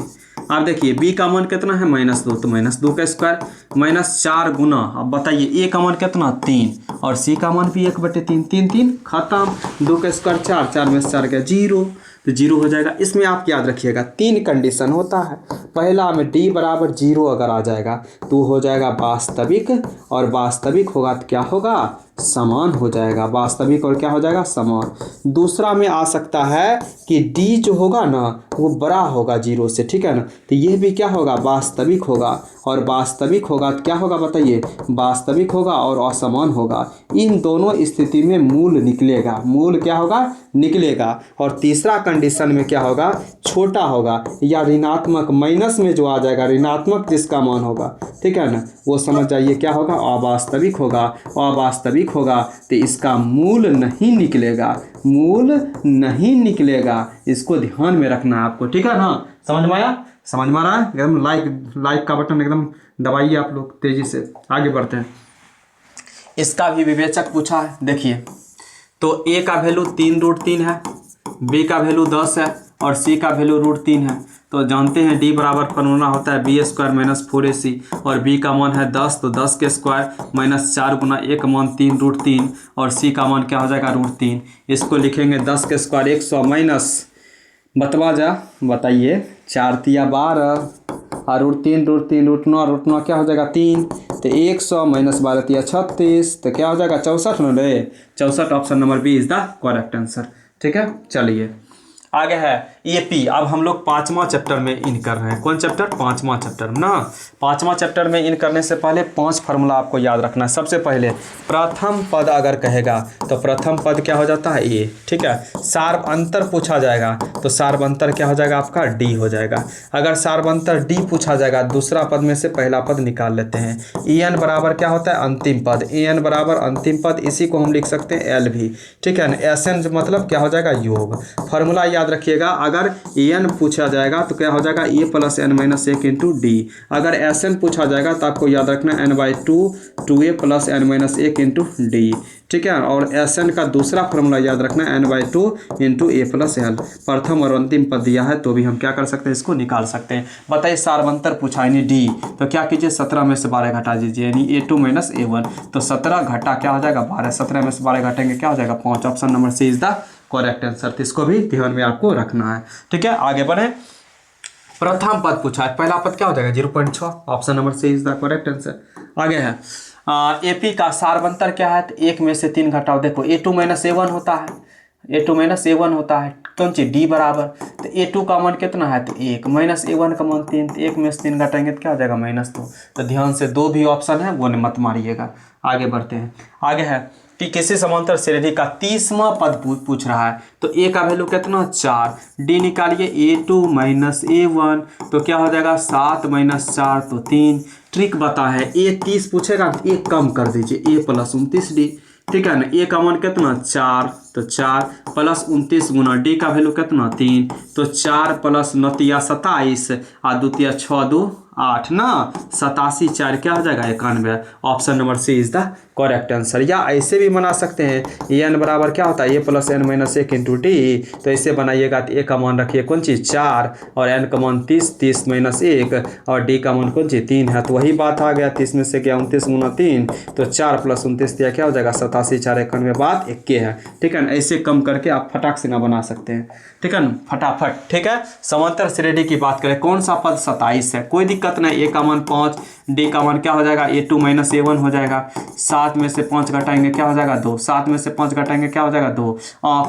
अब देखिए b का मान कितना है -2, तो -2 का स्क्वायर -4 गुना, अब बताइए a का मान कितना 3 और c का मान भी 1/3, 3 खत्म, 2 का स्क्वायर 4, 4 में 4 का 0, तो 0 हो जाएगा। इसमें आप याद रखिएगा 3 कंडीशन होता है, पहला में d बराबर 0 अगर आ जाएगा तो हो जाएगा वास्तविक, और वास्तविक होगा तो क्या होगा समान हो जाएगा, वास्तविक और क्या हो जाएगा समान। दूसरा में आ सकता है कि d जो होगा ना वो बड़ा होगा 0 से, ठीक है ना, तो ये भी क्या होगा वास्तविक होगा, और वास्तविक होगा तो क्या होगा बताइए वास्तविक होगा और असमान होगा। इन दोनों स्थिति में मूल निकलेगा, मूल क्या होगा निकलेगा। और तीसरा कंडीशन में क्या होगा छोटा होगा या ऋणात्मक, माइनस में जो आ जाएगा ऋणात्मक जिसका मान होगा, ठीक है ना, वो समझ जाइए क्या होगा अवास्तविक होगा। अवास्तविक होगा तो इसका मूल नहीं निकलेगा, मूल नहीं निकलेगा, इसको ध्यान में रखना है आपको, ठीक है ना। समझ में आया, समझ में आ रहा है, एकदम लाइक का बटन एकदम दबाइए आप लोग, तेजी से आगे बढ़ते हैं। इसका भी विवेचक पूछा है, देखिए तो a का वैल्यू 3√3 है, b का वैल्यू 10 है और c का वैल्यू √3 है। तो जानते हैं d बराबर फॉर्मूला होता है b² - 4ac, और b का मान है 10, तो 10 के स्क्वायर -4 गुना a का मान 3√3 और c का मान क्या हो जाएगा √3। इसको लिखेंगे 10 के स्क्वायर 100 माइनस बतवा जा, बताइए 4 तिया 12 और √3 क्या हो जाएगा 3, तो 100 माइनस 12 तिया 36, तो क्या हो जाएगा 64 न रे, 64। Option number B is the correct answer, ठीक है। चलिए आगे है एपी। अब हम लोग 5वां चैप्टर में इन कर रहे हैं। कौन चैप्टर? 5वां चैप्टर ना। 5वां चैप्टर में इन करने से पहले 5 फार्मूला आपको याद रखना है। सबसे पहले प्रथम पद अगर कहेगा तो प्रथम पद क्या हो जाता है? ए। ठीक है। सार्वअंतर पूछा जाएगा तो सार्वअंतर क्या हो जाएगा आपका? डी हो जाएगा। अगर सार्वअंतर डी पूछा जाएगा, दूसरा पद में से पहला पद निकाल लेते हैं। en बराबर क्या होता है? अंतिम पद। en बराबर अंतिम पद, इसी को हम लिख सकते हैं एल भी। ठीक है ना। Sn मतलब क्या हो जाएगा? योग। फॉर्मूला याद रखिएगा, अगर en पूछा जाएगा तो क्या हो जाएगा? ए प्लस एन माइनस एक इंटू डी। अगर Sn पूछा जाएगा तो आपको याद रखना n/2 2a plus N minus एक इंटू डी। ठीक है। और Sn का दूसरा फॉर्मूला याद रखना है n/2 इंटू ए प्लस एल। प्रथम और अंतिम पद दिया है तो भी हम क्या कर सकते हैं? इसको निकाल सकते हैं। बताइए सार्वंतर पूछा यानी डी, तो क्या कीजिए? 17 में से 12 घटा दीजिए, यानी a2 माइनस a1। तो 17 घटा क्या हो जाएगा? 12। 17 में से 12 घटेंगे क्या हो जाएगा? 5। Option number C is the correct answer. तो इसको भी ध्यान में आपको रखना है। ठीक है, आगे बढ़े। प्रथम पद पूछा है, पहला पद क्या हो जाएगा? 0.6। Option number C is the correct answer. आगे है एपी का सार्वंतर क्या है? तो 1 में से 3 घटाओ। देखो a2 माइनस a1 होता है, a2 माइनस a1 होता है। कौन चीज? डी बराबर, तो a2 का मान कितना है? तो 1 माइनस a1 का मान 3, तो 1 में से 3 घटाएंगे तो क्या हो जाएगा? -2। तो ध्यान से 2 भी ऑप्शन है वो मत मारिएगा। आगे बढ़ते हैं। आगे है कि किसी समांतर श्रेणी का 30वां पद पूछ रहा है, तो a का वैल्यू कितना? 4। डी निकालिए, a2 माइनस a1 तो क्या हो जाएगा? 7 माइनस 4 तो 3। ट्रिक बता है, a 30 पूछेगा तो 1 कम कर दीजिए, a प्लस 29 डी। ठीक है ना। a का मान कितना? 4, तो 4 प्लस 29 गुना डी का वैल्यू कितना? 3, तो 4 प्लस 9 तिया 27 आ 2 तिया 6 2 8 ना 87 4 क्या हो जाएगा? 91। Option number C is the correct answer. या ऐसे भी बना सकते हैं, एन बराबर क्या होता है? ए प्लस एन माइनस एक इंटू डी। तो ऐसे बनाइएगा तो ए का मान रखिए कौन चीज़? 4 और एन का मान 30, 30 माइनस 1 और डी का मान कौन चीज़? 3 है। तो वही बात आ गया, 30 में से क्या? 29 गुना 3, तो 4 प्लस 29 दिया क्या हो जाएगा? 87 4 91। बात एक के है। ठीक है ना। ऐसे कम करके आप फटाक से ना बना सकते हैं। ठीक है ना, फटाफट। ठीक है। समांतर श्रेणी की बात करें, कौन सा पद? 27 है, कोई दिक्कत नहीं। ए का मान 5, डी का मान क्या हो जाएगा? a2 माइनस a1 हो जाएगा। 7 में से 5 घटाएंगे क्या हो जाएगा? 2। 7 में से 5 घटाएंगे क्या हो जाएगा? 2।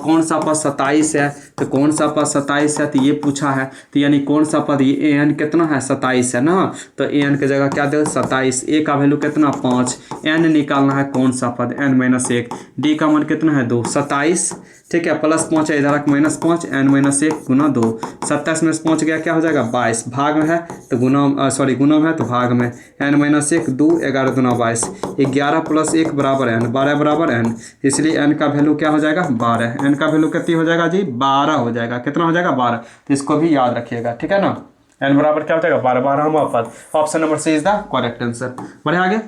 कौन सा पद 27 है? तो कौन सा पद 27 है? तो ये पूछा है, तो यानी कौन सा पद? ये an कितना है? 27 है ना। तो an की जगह क्या दे? 27। a का वैल्यू कितना? 5। n निकालना है कौन सा पद? n minus 1। डी का मान कितना है? 2। 27। ठीक है, प्लस 5 है, इधर -5 n माइनस 1 गुना 2। 27 में से 5 गया क्या हो जाएगा? 22। भाग में है तो गुना, सॉरी गुना है तो भाग में। n माइनस 1 2 11 दूना 22। 11 प्लस 1 बराबर n, 12 बराबर n, इसलिए n का वैल्यू क्या हो जाएगा? 12। n का वैल्यू कितनी हो जाएगा जी? 12 हो जाएगा। कितना हो जाएगा? 12। तो इसको भी याद रखिएगा। ठीक है ना। n बराबर क्या हो जाएगा? 12। 12वां पद। Option number C is the correct answer. बढ़े आगे।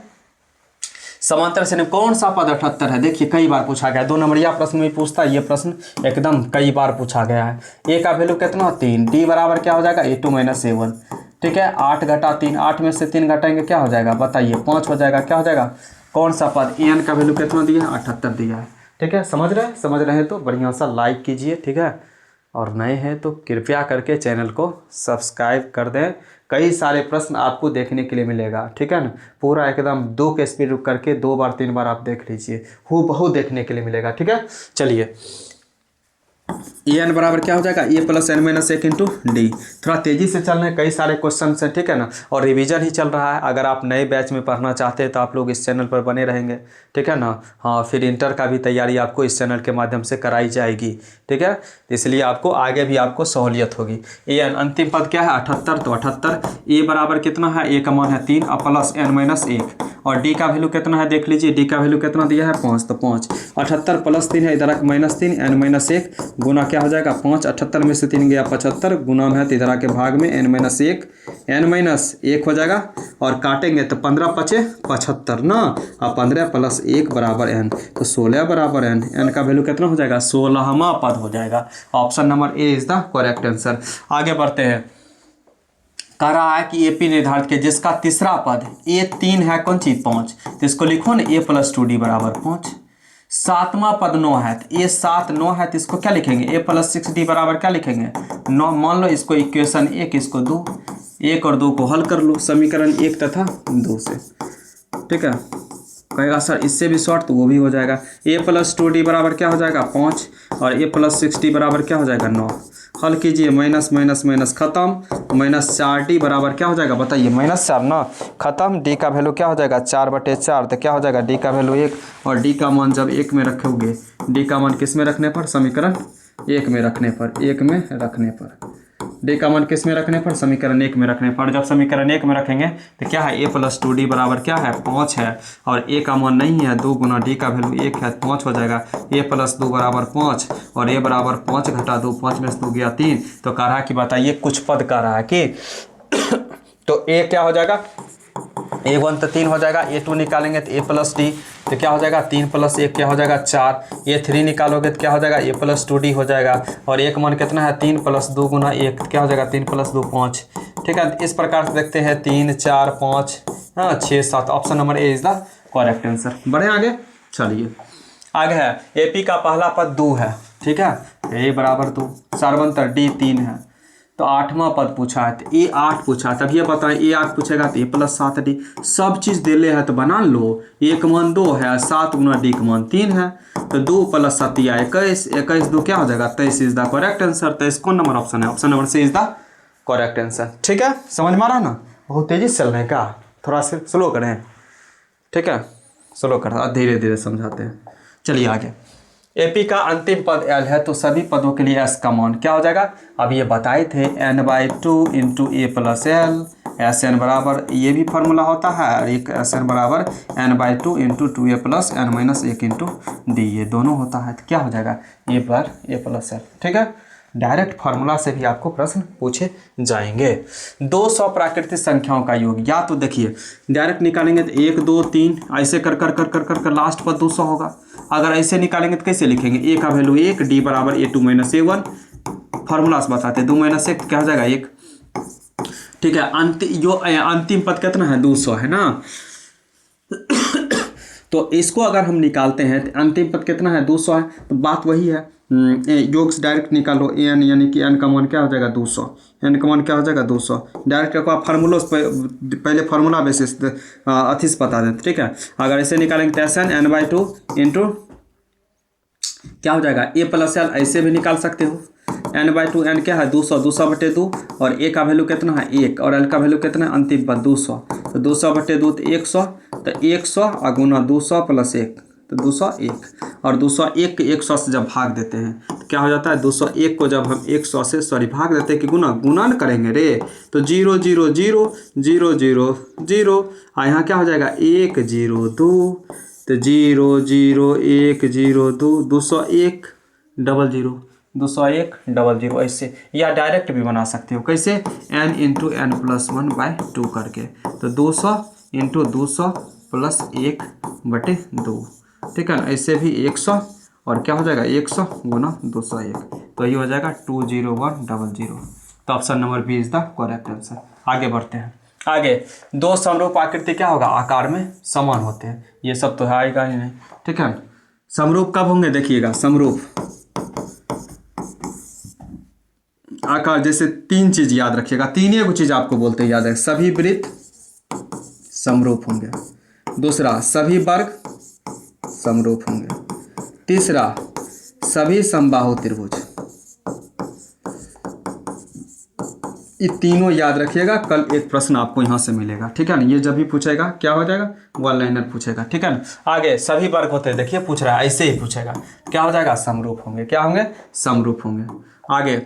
समांतर श्रेणी कौन सा पद 78 है? देखिए कई बार पूछा गया, 2 नंबरिया प्रश्न में पूछता है। ये प्रश्न एकदम कई बार पूछा गया है। ए का वैल्यू कितना? 3। डी बराबर क्या हो जाएगा? a2 minus a1। ठीक है। 8 घटा 3, 8 में से 3 घटाएंगे क्या हो जाएगा? बताइए, 5 हो जाएगा। क्या हो जाएगा? कौन सा पद? एन का वैल्यू कितना दिया है? 78 दिया है। ठीक है। समझ रहे हैं तो बढ़िया सा लाइक कीजिए। ठीक है। और नए हैं तो कृपया करके चैनल को सब्सक्राइब कर दें। कई सारे प्रश्न आपको देखने के लिए मिलेगा। ठीक है ना। पूरा एकदम 2 के स्पीड करके 2 बार 3 बार आप देख लीजिए, हूबहू देखने के लिए मिलेगा। ठीक है। चलिए, एन बराबर क्या हो जाएगा? A plus N minus 1 into D. थोड़ा तेज़ी से चल रहे हैं, कई सारे क्वेश्चन हैं। ठीक है ना। और रिवीजन ही चल रहा है। अगर आप नए बैच में पढ़ना चाहते हैं तो आप लोग इस चैनल पर बने रहेंगे। ठीक है ना। हाँ, फिर इंटर का भी तैयारी आपको इस चैनल के माध्यम से कराई जाएगी। ठीक है। इसलिए आपको आगे भी आपको सहूलियत होगी। एन अंतिम पद क्या है? 78। तो 78 ए बराबर कितना है? ए का मान है 3 प्लस एन माइनस 1 और डी का वैल्यू कितना है? देख लीजिए, डी का वैल्यू कितना दिया है? 5। तो 5 78 प्लस 3 है, इधर -3 एन माइनस 1 गुना क्या हो जाएगा? 5। 78 में से 3 गया 75 गुना में है तो इधर आके भाग में n माइनस 1 हो जाएगा। और काटेंगे तो 15 पचे 75 ना, और 15 प्लस 1 बराबर n, तो 16 बराबर n का वैल्यू कितना हो जाएगा? 16वां पद हो जाएगा। Option number A is the correct answer. आगे बढ़ते हैं। कह रहा है कि एपी निर्धारित के जिसका तीसरा पद a3 है कौन चीज? 5। तो इसको लिखो ना, a प्लस 2d बराबर 5। 7वां पद 9 है, तो ए 7 9 है, तो इसको क्या लिखेंगे? ए प्लस 6d बराबर क्या लिखेंगे? 9। मान लो इसको इक्वेशन 1, इसको 2, 1 और 2 को हल कर लो समीकरण 1 तथा 2 से। ठीक है। कहेगा सर इससे भी शॉर्ट, तो वो भी हो जाएगा। ए प्लस 2d बराबर क्या हो जाएगा? 5 और ए प्लस 6d बराबर क्या हो जाएगा? 9। हल कीजिए, माइनस माइनस माइनस खत्म, -4d बराबर क्या हो जाएगा बताइए, -4 ना, खत्म। डी का वैल्यू क्या हो जाएगा 4/4, तो क्या हो जाएगा डी का वैल्यू 1, और डी का मान जब 1 में रखोगे, डी का मान किस में रखने पर, समीकरण 1 में रखने पर, 1 में रखने पर, डी का मान किस में रखने पर, समीकरण 1 में रखने पर। जब समीकरण 1 में रखेंगे तो क्या है, a + 2d बराबर क्या है 5 है, और a का मान नहीं है 2 गुना d का वैल्यू 1 है, 5 हो जाएगा। a + 2 बराबर 5, और a बराबर 5 घटा 2, 5 में से 2 गया 3, तो कह रहा है कि बताइए कुछ पद कह रहा है कि तो a क्या हो जाएगा, a1 तो 3 हो जाएगा, a2 निकालेंगे तो a + d तो क्या हो जाएगा 3 + 1 क्या हो जाएगा 4, a3 निकालोगे तो क्या हो जाएगा a + 2d हो जाएगा, और एक मान कितना है 3 + 2 गुना 1 क्या हो जाएगा 3 + 2 5। ठीक है, इस प्रकार से देखते हैं 3 4 5 हाँ 6 7, option number A is the correct answer. बढ़े आगे, चलिए आगे है AP का पहला पद 2 है। ठीक है, a बराबर 2, सर्वंतर d 3 है, तो 8वां पद पूछा है, तो a 8 पूछा है, तब ये पता है a 8 पूछेगा तो a + 7d, सब चीज़ दे ले है तो बना लो। a का मान 2 है, 7 गुना d का मान 3 है, तो 2 + 7 21, 21 2 क्या हो जाएगा 23 इज द करेक्ट आंसर। 23 कौन नंबर ऑप्शन है, option number C is the correct answer. ठीक है, समझ में आ रहा ना, बहुत तेजी से चल रहे हैं क्या, थोड़ा सा स्लो करें। ठीक है, स्लो कर, धीरे धीरे समझाते हैं। चलिए आगे, AP का अंतिम पद L है, तो सभी पदों के लिए S का मान क्या हो जाएगा, अब ये बताए थे n/2 × a + l, Sn बराबर ये भी फार्मूला होता है, और एक Sn बराबर n/2 × 2a + n - 1 × d, ये दोनों होता है, तो क्या हो जाएगा a + l। ठीक है, डायरेक्ट फार्मूला से भी आपको प्रश्न पूछे जाएंगे। 200 प्राकृतिक संख्याओं का योग, या तो देखिए डायरेक्ट निकालेंगे तो 1 2 3 ऐसे कर कर कर कर कर कर लास्ट पर 200 होगा। अगर ऐसे निकालेंगे तो कैसे लिखेंगे, a का वैल्यू 1, d बराबर a2 - a1, फार्मूला से बताते हैं 2 - 1 क्या हो जाएगा 1। ठीक है, अंतिम पद कितना है 200 है ना, तो इसको अगर हम निकालते हैं तो अंतिम पद कितना है 200 है, तो बात वही है, योग से डायरेक्ट निकालो n, यानी कि n का मान क्या हो जाएगा 200, n का मान क्या हो जाएगा 200, डायरेक्ट को आप फार्मूला पहले फार्मूला बेसिस अथी से बता देते। ठीक है, अगर ऐसे निकालेंगे तो Sn n/2 × क्या हो जाएगा a + l, ऐसे भी निकाल सकते हो, n/2, n क्या है 200, 200/2, और a का वैल्यू कितना है 1, और l का वैल्यू कितना है अंतिम पद 200, तो 200/2 तो 100, तो 100 और गुना 200 + 1 तो 201, और 201 के 100 से जब भाग देते हैं तो क्या हो जाता है 201 को जब हम 100 से भाग देते हैं कि गुणन करेंगे रे, तो 0 0 0 0 0 0, और यहाँ क्या हो जाएगा 1 0 2, तो 0 0 1 0 2, 201 00 201 00 ऐसे, या डायरेक्ट भी बना सकते हो कैसे, n × n + 1/2 करके, तो 200 × 200 + 1/2। ठीक है, ऐसे भी 100, और क्या हो जाएगा 100 गुना 201, तो ये हो जाएगा 20100, तो option number B is the correct answer. आगे बढ़ते हैं, आगे 2 समरूप आकृति क्या होगा आकार में समान होते हैं, ये सब तो आएगा ही नहीं। ठीक है, समरूप कब होंगे देखिएगा, समरूप आकार जैसे 3 चीज याद रखिएगा, 3 ही चीज आपको बोलते हैं याद है, सभी वृत्त समरूप होंगे, दूसरा सभी वर्ग समरूप होंगे, तीसरा सभी समबाहु त्रिभुज। ये तीनों याद रखिएगा, कल एक प्रश्न आपको यहाँ से मिलेगा। ठीक है ना, ये जब भी पूछेगा क्या हो जाएगा वन लाइनर पूछेगा। ठीक है ना, आगे सभी वर्ग होते हैं, देखिए पूछ रहा है ऐसे ही पूछेगा, क्या हो जाएगा समरूप होंगे, क्या होंगे समरूप होंगे। आगे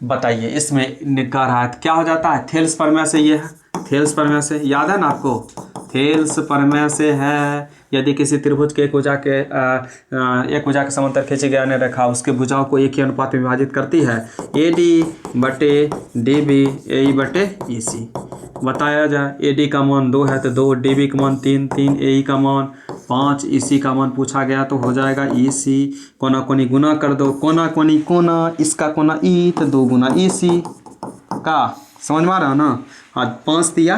बताइए, इसमें निकाल रहा है क्या हो जाता है, थेल्स प्रमेय से, ये है थेल्स प्रमेय से, याद है ना आपको, थेल्स प्रमेय से है, यदि किसी त्रिभुज के एक भुजा के समांतर खींची गई अन्य रेखा उसके भुजाओं को एक ही अनुपात में विभाजित करती है, AD/DB AE/EC। बताया जाए AD का मान 2 है तो 2, DB का मान 3, AE का मान 5, EC का मान पूछा गया तो हो जाएगा EC। कोना कोनी गुना कर दो, कोना कोनी कोना, इसका कोना E तो 2 गुना EC का, समझ में आ रहा है ना। आज 5 दिया,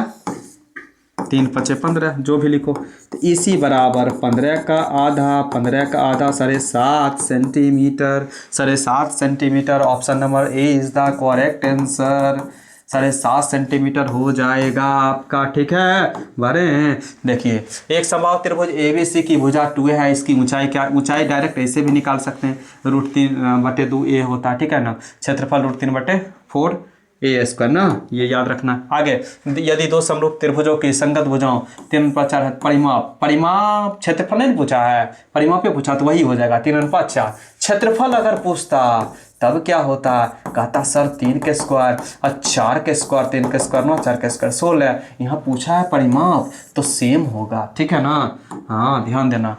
3 × 5 = 15, जो भी लिखो, तो EC बराबर 15 का आधा 7.5 centimetre, 7.5 centimetre. Option number A is the correct answer. 7.5 centimetre हो जाएगा आपका। ठीक है, भरे हैं। देखिए एक समबाहु त्रिभुज ABC की भुजा 2a है, इसकी ऊंचाई क्या, ऊंचाई डायरेक्ट ऐसे भी निकाल सकते हैं, √3/2a होता है। ठीक है ना, क्षेत्रफल √3/4 A² ना, ये याद रखना। आगे, यदि दो समरूप त्रिभुजों की संगत भुजाओं 3/4 परिमाप, परिमाप क्षेत्रफल नहीं पूछा है, परिमाप पे पूछा तो वही हो जाएगा 3/4। क्षेत्रफल अगर पूछता तब क्या होता, कहता सर 3 के स्क्वायर और 4 के स्क्वायर, 3 के स्क्वायर 9, 4 के स्क्वायर 16। यहाँ पूछा है परिमाप तो सेम होगा। ठीक है ना, हाँ ध्यान देना।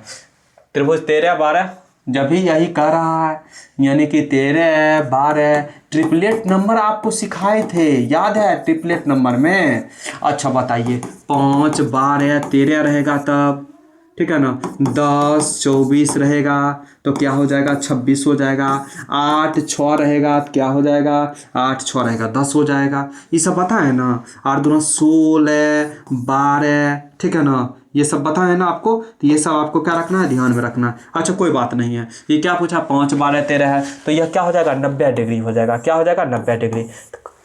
त्रिभुज 13-12 जब भी यही कह रहा है, यानी कि 13-12 ट्रिपलेट नंबर आपको सिखाए थे, याद है ट्रिपलेट नंबर में। अच्छा बताइए, 5 12 13 रहेगा तब, ठीक है ना, 10 24 रहेगा तो क्या हो जाएगा, 26 हो जाएगा। 8 6 रहेगा तो क्या हो जाएगा, 8 6 रहेगा 10 हो जाएगा। ये सब पता है ना। 8 दूना 16 12, ठीक है ना, ये सब पता है ना आपको। तो ये सब आपको क्या रखना है, ध्यान में रखना है। अच्छा कोई बात नहीं है, ये क्या पूछा, 5 12 13 है तो यह क्या हो जाएगा, 90 डिग्री हो जाएगा। क्या हो जाएगा, 90 डिग्री।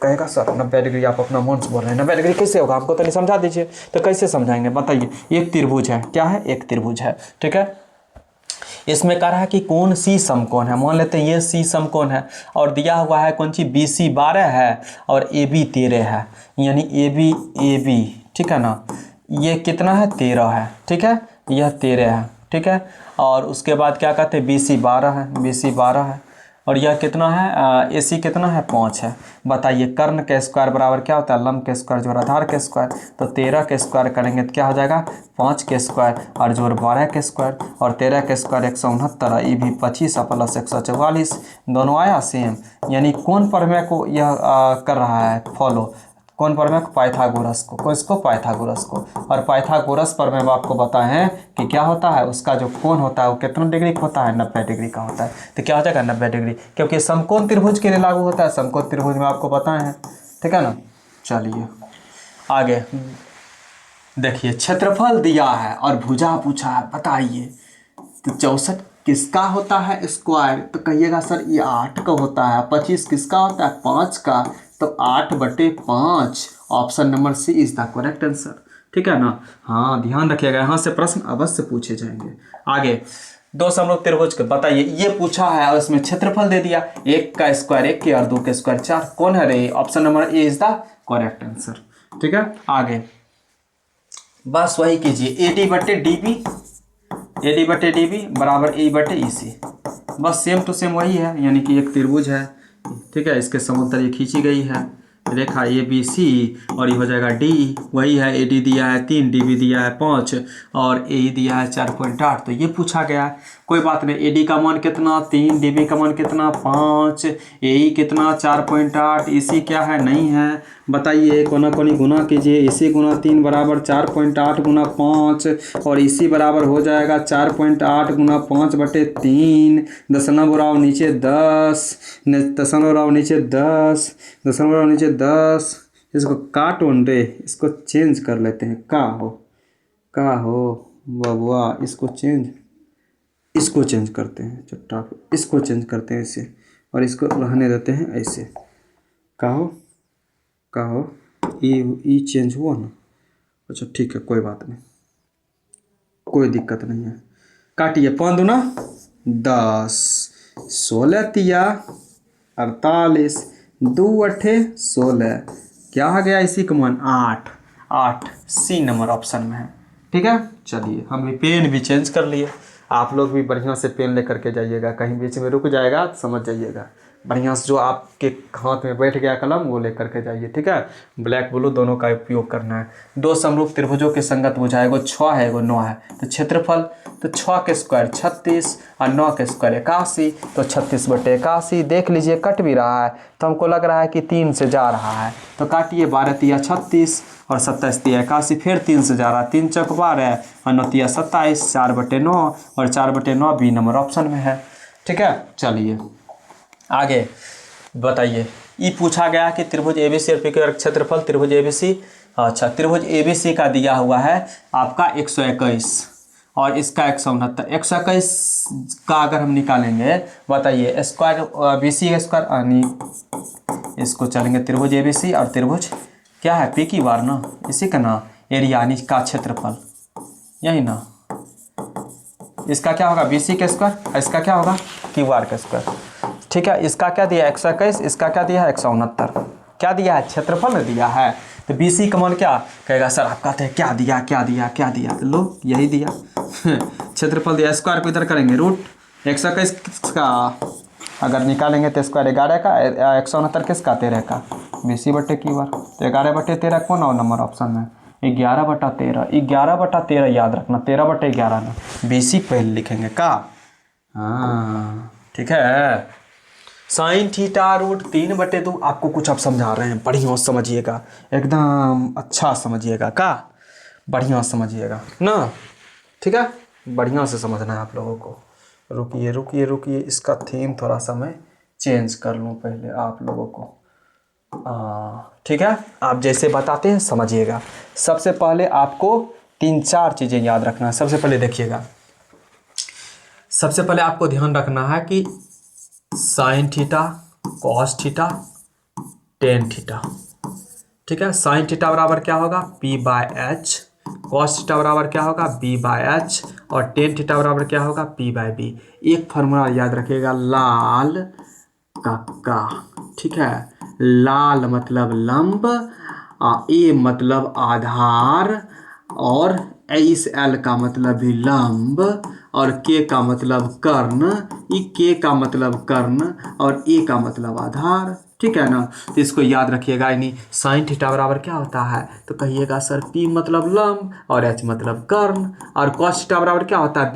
कहेगा सर 90 डिग्री आप अपना मन से बोल रहे हैं, 90 डिग्री कैसे होगा, हमको तो नहीं समझा दीजिए। तो कैसे समझाएंगे बताइए। एक त्रिभुज है, क्या है, एक त्रिभुज है। ठीक है, इसमें कह रहा है कि कौन सी समकोण है, मान लेते हैं ये सी समकोण है और दिया हुआ है कौन सी, BC 12 है और AB 13 है, यानी AB, ठीक है ना, ये कितना है, 13 है। ठीक है, यह 13 है। ठीक है, और उसके बाद क्या कहते हैं, BC 12 है और यह कितना है, AC कितना है, 5 है। बताइए कर्ण के स्क्वायर बराबर क्या होता है, लंब के स्क्वायर जोड़ आधार के स्क्वायर। तो 13 के स्क्वायर करेंगे तो क्या हो जाएगा, 5 के स्क्वायर और जोड़ 12 के स्क्वायर, और 13 के स्क्वायर 169, ये भी 25 प्लस 144, दोनों आया सेम। यानी कौन प्रमेय को यह कर रहा है फॉलो, कौन प्रमेय को, पाइथागोरस को। किसको, पाइथागोरस को। और पाइथागोरस प्रमेय आपको बताए हैं कि क्या होता है, उसका जो कोण होता है वो कितना डिग्री का होता है, 90 डिग्री का होता है। तो क्या हो जाएगा, 90 डिग्री, क्योंकि समकोण त्रिभुज के लिए लागू होता है। समकोण त्रिभुज में आपको पता है। ठीक है ना, चलिए आगे देखिए। क्षेत्रफल दिया है और भुजा पूछा है, बताइए। तो 64 किसका होता है स्क्वायर, तो कहिएगा सर ये 8 का होता है। 25 किसका होता है, 5 का, तो 8/5। Option number C is the correct answer. ठीक है ना, हाँ ध्यान रखिएगा, यहाँ से प्रश्न अवश्य पूछे जाएंगे। आगे, दो समरूप त्रिभुज के बताइए, ये पूछा है और इसमें क्षेत्रफल दे दिया, 1 का स्क्वायर 1 के और 2 के स्क्वायर 4। कौन है रे, option number A is the correct answer. ठीक है, आगे बस वही कीजिए, AD/DB बराबर A/EC, बस सेम टू सेम वही है। यानी कि एक त्रिभुज है, ठीक है, इसके समांतर ये खींची गई है रेखा ABC और ये हो जाएगा D। वही है, AD दिया है 3, DB दिया है 5 और AE दिया है 4.8। तो ये पूछा गया है। कोई बात नहीं, AD का मान कितना 3, DB का मान कितना 5, AE कितना 4.8, EC क्या है, नहीं है। बताइए, कोना कोनी गुना कीजिए। AC गुना 3 बराबर 4.8 गुना 5 और EC बराबर हो जाएगा 4.8 गुना 5/3। दशमलव राव नीचे 10, दशमलव राव नीचे 10, दशमलव राव नीचे 10। इसको काटो रे, इसको चेंज कर लेते हैं। का हो बबुआ, इसको चेंज करते हैं, चट्टा इसको चेंज करते हैं ऐसे, और इसको रहने देते हैं ऐसे। का हो ई चेंज हुआ ना, अच्छा ठीक है, कोई बात नहीं, कोई दिक्कत नहीं है। काटिए, 5 दूना 10, 16 तिया 48, 2 8 16, क्या आ गया इसी का मान 8 सी नंबर ऑप्शन में है। ठीक है, चलिए हम भी पेन भी चेंज कर लिए। आप लोग भी बढ़िया से पेन लेकर के जाइएगा, कहीं बीच में रुक जाएगा तो समझ जाइएगा। बढ़िया से जो आपके हाथ में बैठ गया कलम वो लेकर के जाइए। ठीक है, ब्लैक ब्लू दोनों का उपयोग करना है। दो समरूप त्रिभुजों के संगत भुजा, एगो 6 है एगो 9 है। तो क्षेत्रफल, तो 6 के स्क्वायर 36 और 9 के स्क्वायर 81, तो 36/81। देख लीजिए कट भी रहा है, तो हमको लग रहा है कि 3 से जा रहा है, तो काटिए। 12 तिया 36 और 27 तिया 81, फिर 3 से जा रहा है, 3 चौक 12 और 9 तिया 27, 4/9 और 4/9 बी नंबर ऑप्शन में है। ठीक है, चलिए आगे बताइए। ये पूछा गया कि त्रिभुज ABC और PQ क्षेत्रफल त्रिभुज ABC। अच्छा, त्रिभुज ABC का दिया हुआ है आपका 121 और इसका 169। 121 का अगर हम निकालेंगे, बताइए, स्क्वायर BC स्क्वायर यानी इसको चलेंगे त्रिभुज ABC और त्रिभुज क्या है पी की बार ना, इसी का ना एरिया यानी का क्षेत्रफल, यही ना। इसका क्या होगा BC का स्क्वायर, इसका क्या होगा की बार का स्क्वायर। ठीक है, इसका क्या दिया 121, इसका क्या दिया है 169, क्या दिया है क्षेत्रफल में दिया है। तो BC का मान क्या कहेगा, सर आप कहते हैं क्या दिया क्या दिया क्या दिया, तो लो यही दिया क्षेत्रफल दिया। स्क्वायर को इधर करेंगे रूट 121 का अगर निकालेंगे तो स्क्वायर 11 का, 169 किसका 13 का, BC बटे की बार। तो 11/13 कौन और नंबर ऑप्शन में 11/13, 11/13 याद रखना, 13/11 ना, BC पहले लिखेंगे का। हाँ ठीक है, साइन थीटा √3/2 आपको कुछ अब समझा रहे हैं, बढ़िया समझिएगा, एकदम अच्छा समझिएगा का, बढ़िया समझिएगा ना। ठीक है, बढ़िया से समझना है आप लोगों को। रुकिए रुकिए रुकिए, इसका थीम थोड़ा सा मैं चेंज कर लूँ पहले आप लोगों को। ठीक है, आप जैसे बताते हैं समझिएगा। सबसे पहले आपको 3-4 चीज़ें याद रखना है। सबसे पहले देखिएगा, सबसे पहले आपको ध्यान रखना है कि sine theta, cos theta, tan theta. ठीक है, साइन थीटा बराबर क्या होगा P/H, कॉस थीटा बराबर क्या होगा B/H और टेन थीटा बराबर क्या होगा P/B। एक फार्मूला याद रखिएगा, लाल का। ठीक है, लाल मतलब लंब, ए मतलब आधार और इस L का मतलब भी लंब और K का मतलब कर्ण, के का मतलब कर्ण और ए का मतलब आधार। ठीक है ना, तो इसको याद रखिएगा। यानी साइन थीटा बराबर क्या होता है, तो कहिएगा सर P मतलब लंब और H मतलब कर्ण, और कॉस थीटा बराबर क्या होता है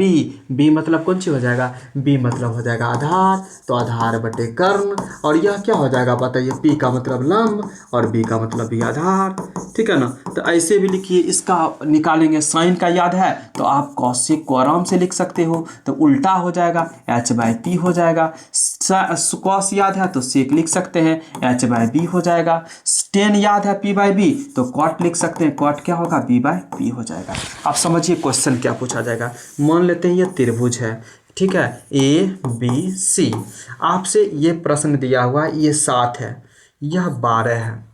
B मतलब कौन सी हो जाएगा, B मतलब हो जाएगा आधार, तो आधार बटे कर्ण, और यह क्या हो जाएगा बताइए, P का मतलब लंब और B का मतलब भी आधार। ठीक है ना, तो ऐसे भी लिखिए। इसका निकालेंगे, साइन का याद है तो आप कॉसेक को आराम से लिख सकते हो, तो उल्टा हो जाएगा H/P हो जाएगा। कॉस याद है तो सेक लिख सकते हैं, H/B हो जाएगा। टेन याद है P/B तो कॉट लिख सकते हैं, कॉट क्या होगा B/P हो जाएगा। आप समझिए क्वेश्चन क्या पूछा जाएगा। मान लेते हैं ये त्रिभुज है, ठीक है, ABC। आपसे ये प्रश्न दिया हुआ है, ये 7 है, यह 12 है,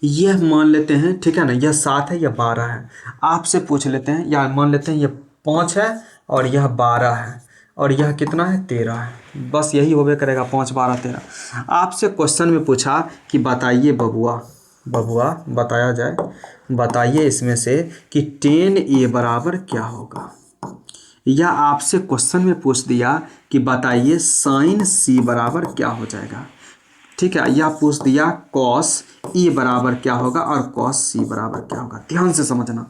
यह मान लेते हैं, ठीक है ना, यह 7 है, यह 12 है। आपसे पूछ लेते हैं, या मान लेते हैं ये 5 है और यह 12 है और यह कितना है 13 है, बस यही होबे करेगा 5, 12, 13। आपसे क्वेश्चन में पूछा कि बताइए बबुआ बताया जाए, बताइए इसमें से कि 10A बराबर क्या होगा। या आपसे क्वेश्चन में पूछ दिया कि बताइए साइन C बराबर क्या हो जाएगा। ठीक है, यह पूछ दिया कॉस E बराबर क्या होगा और कॉस C बराबर क्या होगा। ध्यान से समझना,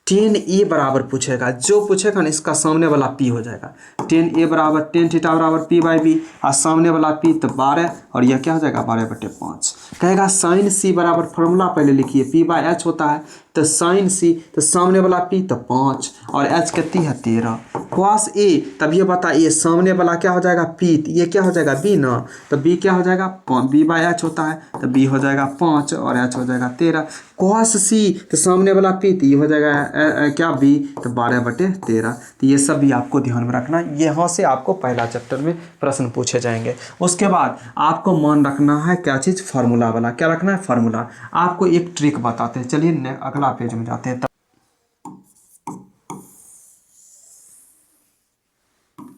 10A बराबर पूछेगा, जो पूछेगा ना इसका सामने वाला P हो जाएगा। 10A बराबर टेन थीटा बराबर P/B और सामने वाला P तो 12 और यह क्या हो जाएगा 12/5। कहेगा साइन C बराबर, फॉर्मूला पहले लिखिए, P/H होता है, तो साइन C तो सामने वाला P तो 5 और H कितनी है 13। कॉस A, तब ये बता ये सामने वाला क्या हो जाएगा P, ये क्या हो जाएगा B ना, तो B क्या हो जाएगा B/H होता है, तो B हो जाएगा 5 और H हो जाएगा 13। कॉस C तो सामने वाला P, तो ये हो जाएगा क्या B, तो 12/13। तो ये सब भी आपको ध्यान में रखना, यहाँ से आपको पहला चैप्टर में प्रश्न पूछे जाएंगे। उसके बाद आपको मान रखना है क्या चीज़, फार्मूला वाला, क्या रखना है फार्मूला। आपको एक ट्रिक बताते हैं, चलिए अगला पेज में जाते हैं।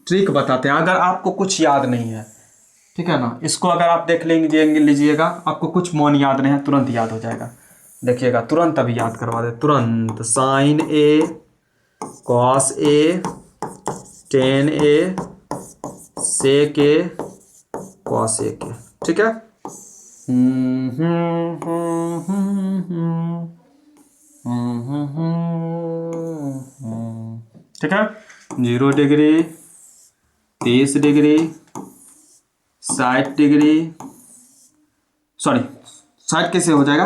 ट्रिक बताते हैं, अगर आपको कुछ याद नहीं है, ठीक है ना, इसको अगर आप देख लीजिएगा, आपको कुछ मान याद नहीं है तुरंत याद हो जाएगा। देखिएगा, तुरंत अभी याद करवा दे, तुरंत। Sine A, cos A, tan A, sec A, cos A के, ठीक है। ठीक है, 0 डिग्री, 30 डिग्री, 60 डिग्री, सॉरी 60 कैसे हो जाएगा,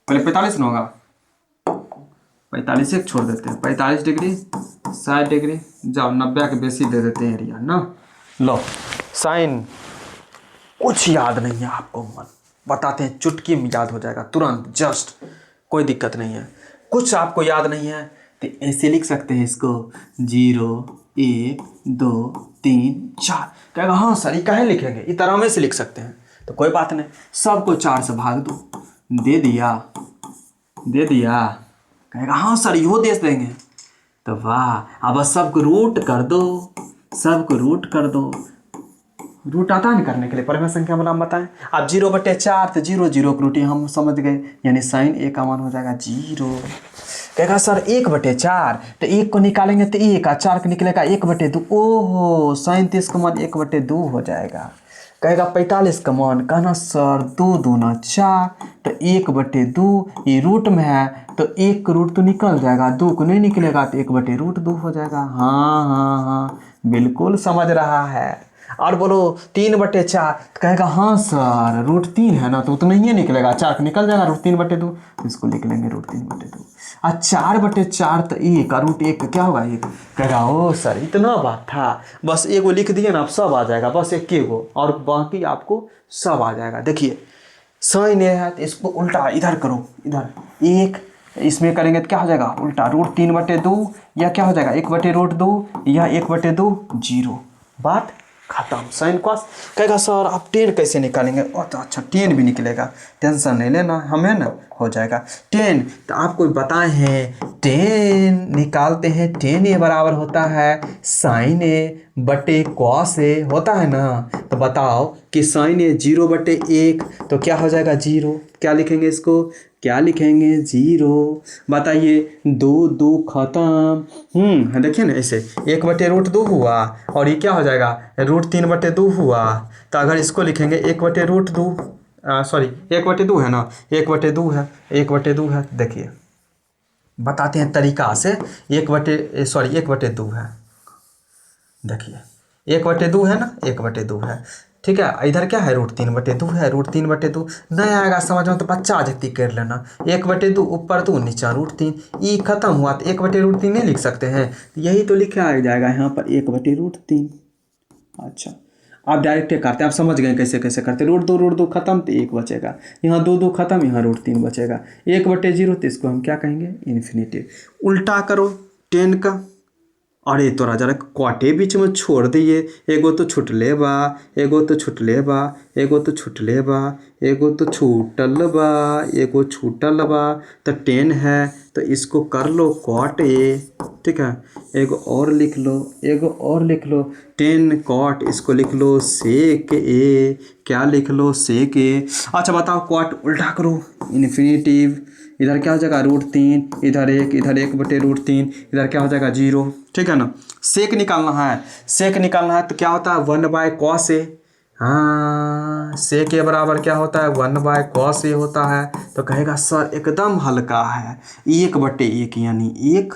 पहले 45 ना होगा, 45 एक छोड़ देते हैं, 45 डिग्री, 60 डिग्री, जाओ 90 के बेसी दे देते हैं एरिया ना। लो साइन, कुछ याद नहीं है आपको, मन बताते हैं, चुटकी में याद हो जाएगा तुरंत, जस्ट कोई दिक्कत नहीं है। कुछ आपको याद नहीं है तो ऐसे लिख सकते हैं इसको 0 1 2 3 4। कहेगा हाँ सर ये काहे लिखेंगे, इस तरह में से लिख सकते हैं। तो कोई बात नहीं, सबको 4 से भाग दो। दे दिया कहेगा हाँ सर यो दे देंगे। तो वाह, अब सबको रूट कर दो। रूट आता है करने के लिए परिमेय संख्या में नाम बताएं। अब 0/4 तो 0 0 की रूट हम समझ गए, यानी sin a का मान हो जाएगा 0। कहेगा सर 1/4 तो 1 को निकालेंगे तो 1 और 4 को निकलेगा 1/2। ओहो, 37 का मान 1/2 हो जाएगा। कहेगा 45 का मान, कहना सर 2 दूना 4 तो 1/2, ये रूट में है तो 1 का रूट तो निकल जाएगा, 2 को नहीं निकलेगा तो 1/2 हो जाएगा। हाँ बिल्कुल समझ रहा है। और बोलो 3/4, कहेगा हाँ सर √3 है ना तो नहीं ही निकलेगा, 4 का निकल जाएगा √3/2, इसको लिख लेंगे √3/2। और 4/4 तो 1 और √1 क्या होगा 1। कहेगा ओ सर इतना बात था, बस एगो लिख दिए ना अब सब आ जाएगा, बस एक गो और बाकी आपको सब आ जाएगा। देखिए sin a है तो इसको उल्टा इधर करो, इधर 1 इसमें करेंगे तो क्या हो जाएगा उल्टा √3/2, या क्या हो जाएगा 1/2 या 1/2 0। बात खत्म। Sine cos. कहेगा सर आप 10 कैसे निकालेंगे। और तो अच्छा 10 भी निकलेगा, टेंशन नहीं लेना, हमें ना हो जाएगा 10। तो आपको बताए हैं 10 निकालते हैं, 10 ये बराबर होता है sin a cos a होता है ना। तो बताओ कि sin a 0/1 तो क्या हो जाएगा 0। क्या लिखेंगे इसको, क्या लिखेंगे 0। बताइए 2 खत्म। देखिए ना ऐसे 1/√2 हुआ और ये क्या हो जाएगा √3/2 हुआ। तो अगर इसको लिखेंगे 1/√2 सॉरी 1/2 है ना, 1/2 है। देखिए बताते हैं तरीका से, 1/2 है। देखिए 1/2 है ना, 1/2 है, ठीक है। इधर क्या है √3/2 है, √3/2 नहीं आएगा समझ में तो बच्चा जल्दी कर लेना। 1/2 ऊपर 2 नीचा √3, ये खत्म हुआ तो 1/√3 नहीं लिख सकते हैं, यही तो लिखा आ जाएगा यहाँ पर 1/√3। अच्छा आप डायरेक्ट करते हैं, आप समझ गए कैसे कैसे करते। √2 खत्म तो 1 बचेगा, यहाँ 2 खत्म, यहाँ √3 बचेगा। 1/0 तो इसको हम क्या कहेंगे इन्फिनिटी। उल्टा करो 10 का, अरे तोरा जरा क्वाटे बीच में छोड़ दिए, एगो तो छुटले बा, एगो तो छुटल बा, तो 10 है तो इसको कर लो cot a, ठीक है। एगो और लिख लो 10 cot, इसको लिख लो sec a, क्या लिख लो sec a। अच्छा बताओ cot उल्टा करो इन्फिनिटिव, इधर क्या हो जाएगा √3, इधर 1/√3, इधर क्या हो जाएगा 0, ठीक है ना। सेक निकालना है तो क्या होता है 1/cos a। हाँ सेक ए बराबर क्या होता है 1/cos a होता है। तो कहेगा सर एकदम हल्का है 1/1 यानी 1।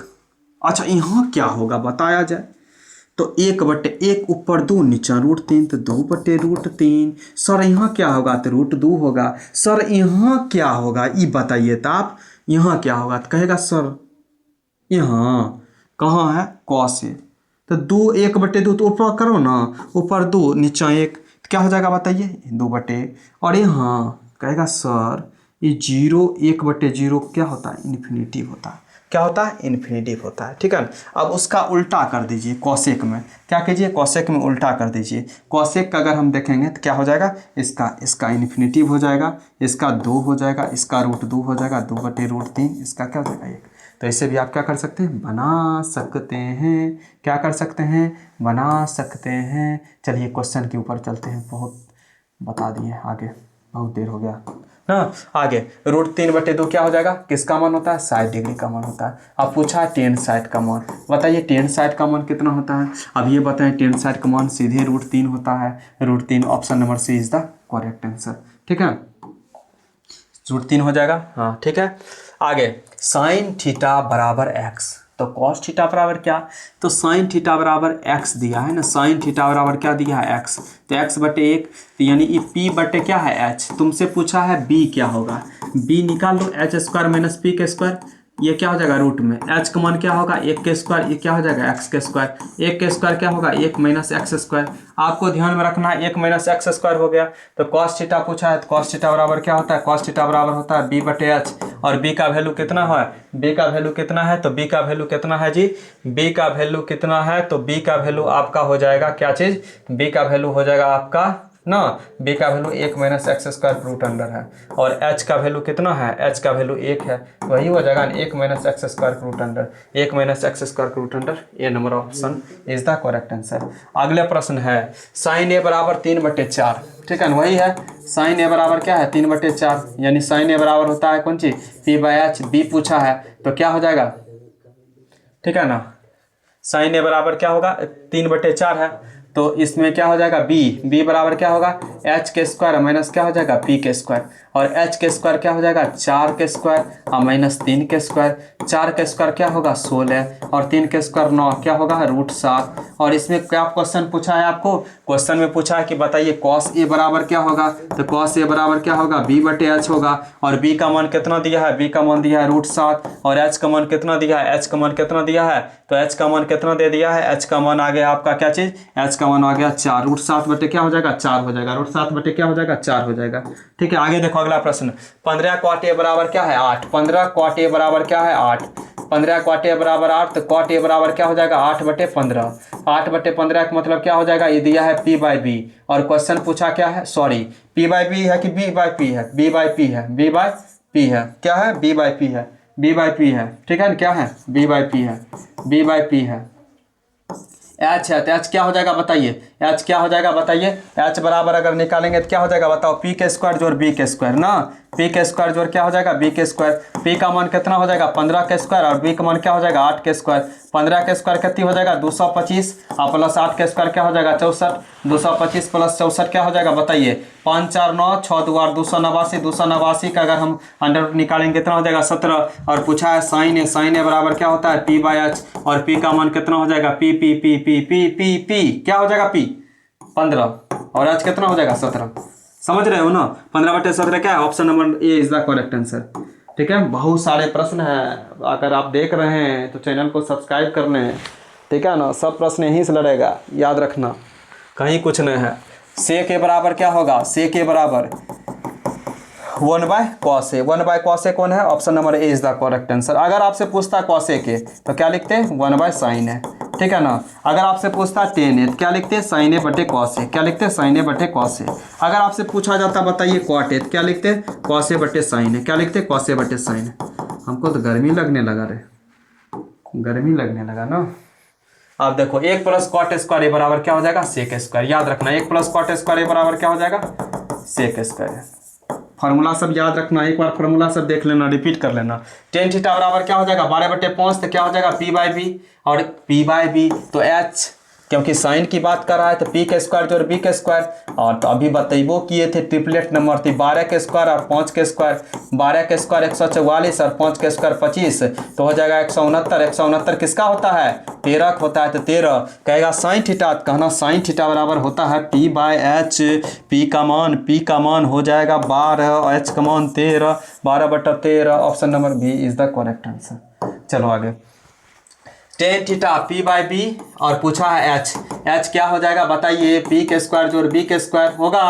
अच्छा यहाँ क्या होगा बताया जाए तो 1/1 ऊपर 2 नीचा √3 तो 2/√3। सर यहाँ क्या होगा तो √2 होगा। सर यहाँ क्या होगा ये बताइए तो आप, यहाँ क्या होगा तो कहेगा सर यहाँ कहाँ है cos a, तो 1/2 तो ऊपर करो ना, ऊपर 2 नीचा 1 तो क्या हो जाएगा बताइए 2/1। और यहाँ कहेगा सर ये 0 1/0 क्या होता है इन्फिनिटिव होता है। क्या होता है इन्फिनिटिव होता है, ठीक है। अब उसका उल्टा कर दीजिए कॉसेक में, क्या कीजिए कॉसेक में उल्टा कर दीजिए। कॉसेक का अगर हम देखेंगे तो क्या हो जाएगा, इसका इन्फिनिटिव हो जाएगा, इसका 2 हो जाएगा, इसका √2 हो जाएगा 2/√3, इसका क्या हो जाएगा 1। तो ऐसे भी आप क्या कर सकते हैं बना सकते हैं, क्या कर सकते हैं बना सकते हैं। चलिए क्वेश्चन के ऊपर चलते हैं, बहुत बता दिए आगे, बहुत देर हो गया ना। आगे √3/2 क्या हो जाएगा, किसका मान होता है 60 डिग्री का मान होता है। अब पूछा है tan 60 का मान, बताइए tan 60 का मान कितना होता है। अब ये बताएं tan 60 का मान सीधे √3 होता है। √3 option number C is the correct answer, ठीक है। √3 हो जाएगा, हाँ ठीक है। आगे sin थीटा बराबर x, तो cos थीटा बराबर क्या, तो sin थीटा बराबर x दिया है ना। sin थीटा बराबर क्या दिया है x, तो x/1 तो यानी ये p/ क्या है h। तुमसे पूछा है b क्या होगा, b निकाल लो h² - p²। ये क्या हो जाएगा रूट में, h का मान क्या होगा 1 के स्क्वायर, ये क्या हो जाएगा x के स्क्वायर, 1 के स्क्वायर क्या होगा 1 माइनस एक्स स्क्वायर। आपको ध्यान में रखना है 1 माइनस एक्स स्क्वायर हो गया तो cos थीटा पूछा है, तो cos थीटा बराबर क्या होता है, cos थीटा बराबर होता है b बटे h, और b का वैल्यू कितना है, b का वैल्यू कितना है, तो b का वैल्यू कितना है जी, b का वैल्यू कितना है, तो b का वैल्यू आपका हो जाएगा क्या चीज़, b का वैल्यू हो जाएगा आपका ना, b का value 1 minus x square root under है, और h का वैल्यू कितना है, h का वैल्यू 1 है, वही हो जाएगा 1 minus x square root under, 1 minus x square root under. A number option is the correct answer. अगले प्रश्न है साइन ए बराबर 3/4, ठीक है ना, वही है साइन ए बराबर क्या है 3/4, यानी साइन ए बराबर होता है कौन चीज p/h, b पूछा है तो क्या हो जाएगा, ठीक है ना, साइन ए बराबर क्या होगा 3/4 है, तो इसमें क्या हो जाएगा b बराबर क्या होगा h के स्क्वायर माइनस क्या हो जाएगा p के स्क्वायर, और h के स्क्वायर क्या हो जाएगा 4 के स्क्वायर और माइनस 3 के स्क्वायर, 4 के स्क्वायर क्या होगा 16 और 3 के स्क्वायर 9, क्या होगा √7। और इसमें क्या क्वेश्चन पूछा है, आपको क्वेश्चन में पूछा है कि बताइए cos a बराबर क्या होगा, तो cos a बराबर क्या होगा b/h होगा, और b का मान कितना दिया है, b का मान दिया है √7, और h का मान कितना दिया है, h का मान कितना दिया है, तो h का मान कितना दे दिया है, h का मान आ गया आपका क्या चीज़, h का मान आ गया 4, √7 बटे क्या हो जाएगा 4 हो जाएगा, √7 बटे क्या हो जाएगा 4 हो जाएगा। ठीक है, आगे देखो अगला प्रश्न, 15 cot a बराबर क्या है 8, 15 cot a बराबर क्या है 8, 15 cot a बराबर 8, तो cot a बराबर क्या हो जाएगा 8/15, 8/15 का मतलब क्या हो जाएगा, ये दिया है p/b, और क्वेश्चन पूछा क्या है, सॉरी p/b है कि b/p है, b/p है, b/p है, क्या है b/p है, b/p है, ठीक है ना, क्या है b/p है, b/p है। h है तो h क्या हो जाएगा बताइए, h क्या हो जाएगा बताइए, h बराबर अगर निकालेंगे तो क्या हो जाएगा बताओ, p के स्क्वायर जोड़ b के स्क्वायर ना, p के स्क्वायर जोड़ क्या हो जाएगा b के स्क्वायर, p का मान कितना हो जाएगा 15 के स्क्वायर, और b का मान क्या हो जाएगा 8 के स्क्वायर, 15 के स्क्वायर कितनी हो जाएगा 225, और प्लस 8 के स्क्वायर क्या हो जाएगा 64, 225 प्लस 64 क्या हो जाएगा बताइए 5 4 9 6 2 8 289, 289 का अगर हम अंडर निकालेंगे कितना हो जाएगा 17, और पूछा है साइन ए, साइन ए बराबर क्या होता है p/h, और p का मान कितना हो जाएगा p क्या हो जाएगा p 15, और h कितना हो जाएगा 17, समझ रहे हो ना, 15/17 क्या है, option number A is the correct answer. ठीक है, बहुत सारे प्रश्न हैं, अगर आप देख रहे हैं तो चैनल को सब्सक्राइब कर लें, ठीक है ना, सब प्रश्न यहीं से लड़ेगा, याद रखना कहीं कुछ नहीं है। सेक ए बराबर क्या होगा, सेक ए बराबर 1/cos a, 1/cos a कौन है, option number A is the correct answer. अगर आपसे पूछता cos a के तो क्या लिखते हैं 1/sin a, ठीक है ना, अगर आपसे पूछता tan a तो क्या लिखते हैं sin a बटे cos a, क्या लिखते हैं sin a बटे cos a। अगर आपसे पूछा जाता बताइए cot a तो क्या लिखते हैं cos a बटे sin a, क्या लिखते हैं cos a बटे sin a। हमको तो गर्मी लगने लगा रे, गर्मी लगने लगा ना। आप देखो 1 + cot स्क्वायर बराबर क्या हो जाएगा सेक स्क्वायर, याद रखना 1 + cot स्क्वायर बराबर क्या हो जाएगा सेक स्क्वायर। फार्मूला सब याद रखना, एक बार फार्मूला सब देख लेना, रिपीट कर लेना। tan थीटा बराबर क्या हो जाएगा 12/5, तो क्या हो जाएगा p/b, और p/b तो h, क्योंकि साइन की बात कर रहा है तो p के स्क्वायर जोड़ b के स्क्वायर, और तो अभी बतैबो किए थे ट्रिपलेट नंबर थी 12 के स्क्वायर और 5 के स्क्वायर, 12 के स्क्वायर 144 और 5 के स्क्वायर 25, तो हो जाएगा 169। 169 किसका होता है 13 का होता है, तो 13 कहेगा साइन थीटा, कहना साइन थीटा बराबर होता है p/h, p का मान हो जाएगा 12 और h का मान 13, 12/13, option number B is the correct answer. चलो आगे, tan थीटा p/b, और पूछा है h क्या हो जाएगा बताइए, p के स्क्वायर जोड़ b के स्क्वायर होगा,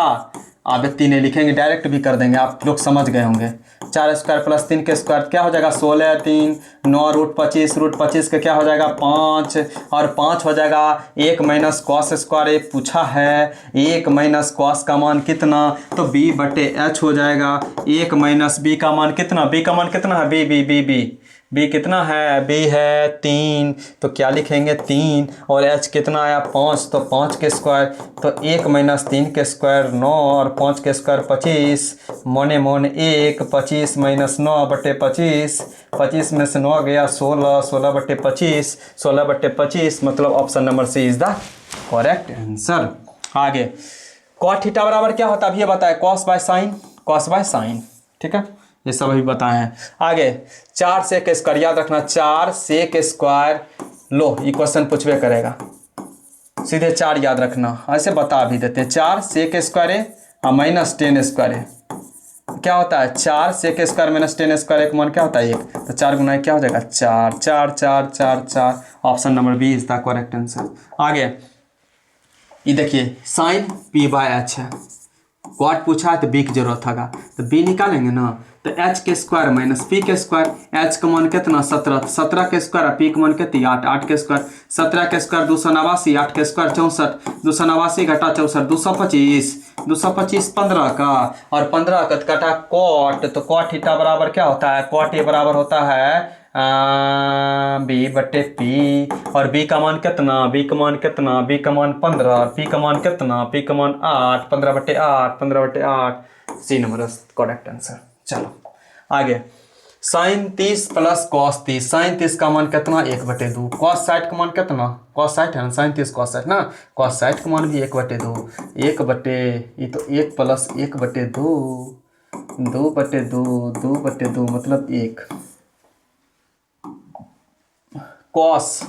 आप 3 लिखेंगे डायरेक्ट भी कर देंगे, आप लोग समझ गए होंगे। 4 स्क्वायर प्लस 3 के स्क्वायर क्या हो जाएगा 16, 3 9 √25, √25 का क्या हो जाएगा 5, और 5 हो जाएगा 1 माइनस कॉस स्क्वायर, एक पूछा है 1 माइनस कॉस का मान कितना, तो b/h हो जाएगा, 1 माइनस b का मान कितना, b का मान कितना है b कितना है, b है 3, तो क्या लिखेंगे 3, और h कितना आया 5, तो 5 के स्क्वायर, तो 1 माइनस 3 के स्क्वायर 9, और 5 के स्क्वायर 25, मोने 1, 25 माइनस 9/25, 25 में से 9 गया 16, 16/25, 16/25, मतलब option number C is the correct answer. आगे cot थीटा बराबर क्या होता है अभी ये बताए, cos बाय साइन, ठीक है, ये सब अभी बताए हैं। आगे 4 सेक स्क्वायर, याद रखना 4 सेक स्क्वायर, लो ये क्वेश्चन पूछबे करेगा, सीधे 4 याद रखना, ऐसे बता भी देते हैं 4 सेक स्क्वायर है और माइनस tan स्क्वायर है, क्या होता है 4 सेक स्क्वायर माइनस 10 स्क्वायर का मान क्या होता है 1, तो 4 गुना क्या हो जाएगा 4, 4 4 4 4। Option number B is the correct answer. आगे ये देखिए साइन पी बाय एच है, क्वाट पूछा है तो बी की जरूरत होगा, तो बी निकालेंगे ना, तो एच के स्क्वायर माइनस पी के स्क्वायर, एच का मान कितना 17, 17 के स्क्वायर, पी का मान कितना 8, 8 के स्क्वायर, 17 के स्क्वायर 289, 8 के स्क्वायर 64, 289 घटा 64 225, 225 15 का, और 15 का कटा कॉट, तो कॉट थीटा बराबर क्या होता है, कॉट ए बराबर होता है बी बटे पी, और बी का मान कितना, बी का मान कितना, बी का मान 15, पी का मान कितना, पी का मान 8, 15 बटे 8, 15 बटे 8, सी नंबर करेक्ट आंसर। चलो आगे, साइन 30 प्लस कॉस 30, साइन 30 का मान कितना 1/2, कॉस 60 का मान कितना, कॉस 60 है ना, साइन 30 कॉस 60 ना, कॉस 60 का मान भी 1/2, 1 बटे ये तो 1 प्लस 1/2, 2/2, 2/2 मतलब 1, कॉस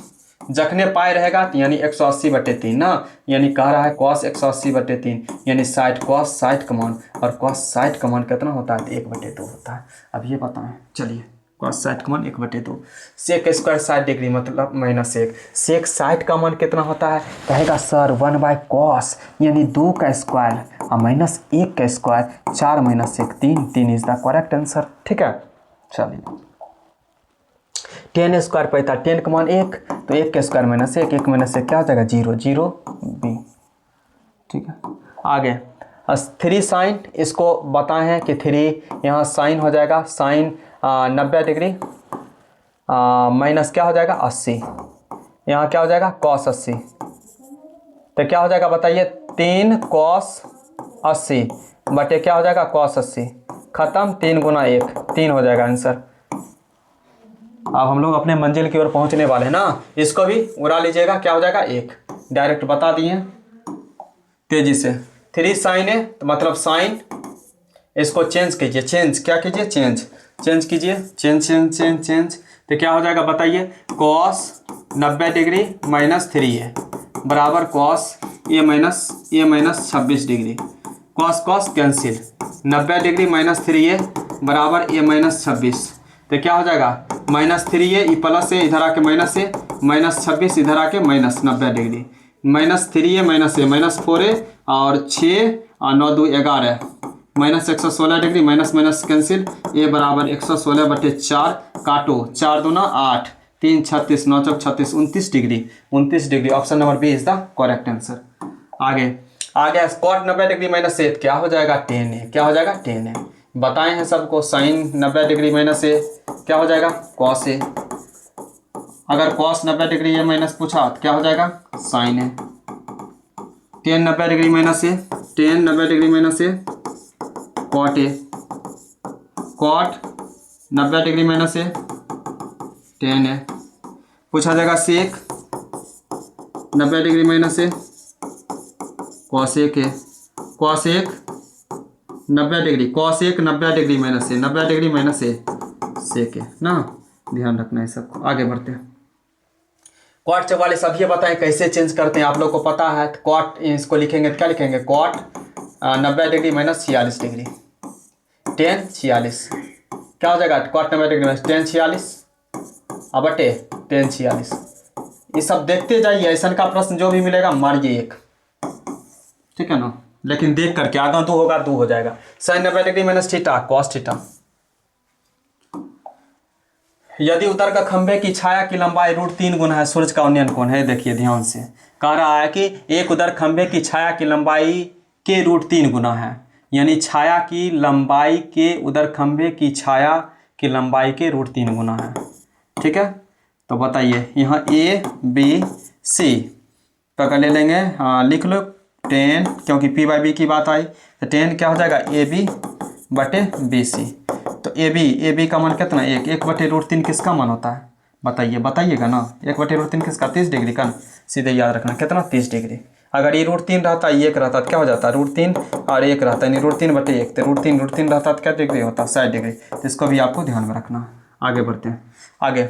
जखने पाए रहेगा तो यानी 180/3 ना, यानी कह रहा है कॉस 180/3 यानी 60, कॉस 60 का मान, और कॉस 60 का मान कितना होता है, 1/2 होता है। अब ये बताएं, चलिए कॉस 60 का मान 1/2, सेक स्क्वायर 60 डिग्री मतलब माइनस 1, सेक 60 का मान कितना होता है, कहेगा सर 1/cos यानी 2 का स्क्वायर और माइनस 1 का square, 4 minus 1 3, 3 is the correct answer. ठीक है, चलिए 10 स्क्वायर पे था, 10 का मान 1, तो 1 का स्क्वायर माइनस 1, 1 माइनस 1 क्या हो जाएगा 0, 0 बी। ठीक है, आगे 3 साइन, इसको बताए हैं कि 3 यहाँ साइन हो जाएगा, साइन 90 डिग्री माइनस क्या हो जाएगा 80, यहाँ क्या हो जाएगा कॉस 80, तो क्या हो जाएगा बताइए 3 कॉस 80 बटे क्या हो जाएगा कॉस 80, खत्म, 3 गुना 1 3 हो जाएगा आंसर। अब हम लोग अपने मंजिल की ओर पहुंचने वाले हैं ना, इसको भी उड़ा लीजिएगा, क्या हो जाएगा 1, डायरेक्ट बता दिए तेजी से। 3 साइन है तो मतलब साइन, इसको चेंज कीजिए, चेंज क्या कीजिए, चेंज कीजिए, चेंज, तो क्या हो जाएगा बताइए, कॉस 90 डिग्री माइनस 3 है बराबर cos A minus 26 degree, cos cancel, 90 degree minus 3 है बराबर ए माइनस 26, तो क्या हो जाएगा -3 है, ये प्लस है इधर आके माइनस है, -26 इधर आके माइनस 90 डिग्री, -3 है माइनस है -4 है और 6 और 9 2 11 -116 डिग्री, माइनस कैंसिल, ए बराबर 116/4, काटो 4 दूना 8, 3 36, 9 चौक 36, 29 degree, option number B is the correct answer. आगे कॉट 90 डिग्री माइनस 8 क्या हो जाएगा 10 है, क्या हो जाएगा 10 है, बताए हैं सबको, साइन 90 डिग्री माइनस ए क्या हो जाएगा कॉस ए, अगर कॉस 90 डिग्री ए माइनस पूछा तो क्या हो जाएगा sine A, 10 90 degree minus A, 10 90 degree minus A cot A, cot 90 degree minus A 10 A, पूछा जाएगा sec 90 degree minus A cosec A, cosec 90 degree, cosec 90 degree minus A, 90 degree minus A sec है ना, ध्यान रखना है सबको। आगे बढ़ते हैं, क्वाट 44 अब ये बताएं कैसे चेंज करते हैं, आप लोग को पता है, तो क्वाट इसको लिखेंगे तो क्या लिखेंगे, क्वाट 90 डिग्री माइनस 46 डिग्री, 10 46 क्या हो जाएगा, क्वाट 90 डिग्री माइनस 10 46 अब बटे 10 46, ये सब देखते जाइए, ऐसा का प्रश्न जो भी मिलेगा मारिए 1, ठीक है ना, लेकिन देख करके, आगा 2 होगा 2 हो जाएगा, sine 90 degree minus theta cos theta, यदि उत्तर का खंभे की छाया की लंबाई √3 गुना है सूरज का उन्नयन कोण है, देखिए ध्यान से कह रहा है कि एक उधर खंभे की छाया की लंबाई के √3 गुना है, यानी छाया की लंबाई के उधर खंभे की छाया की लंबाई के √3 गुना है। ठीक है, तो बताइए यहाँ ए बी सी पकड़ ले लेंगे, हाँ लिख लो 10, क्योंकि p/b की बात आई तो 10 क्या हो जाएगा ए बी बटे बी सी, तो ए बी का मान कितना 1/√3 किसका मान होता है बताइएगा ना, 1/√3 किसका 30 डिग्री का, सीधे याद रखना कितना 30 डिग्री, अगर ये √3 रहता 1 रहता तो क्या हो जाता √3 और 1 रहता यानी √3/1, तो √3 रहता तो क्या डिग्री होता 60 डिग्री, तो इसको भी आपको ध्यान में रखना। आगे बढ़ते हैं, आगे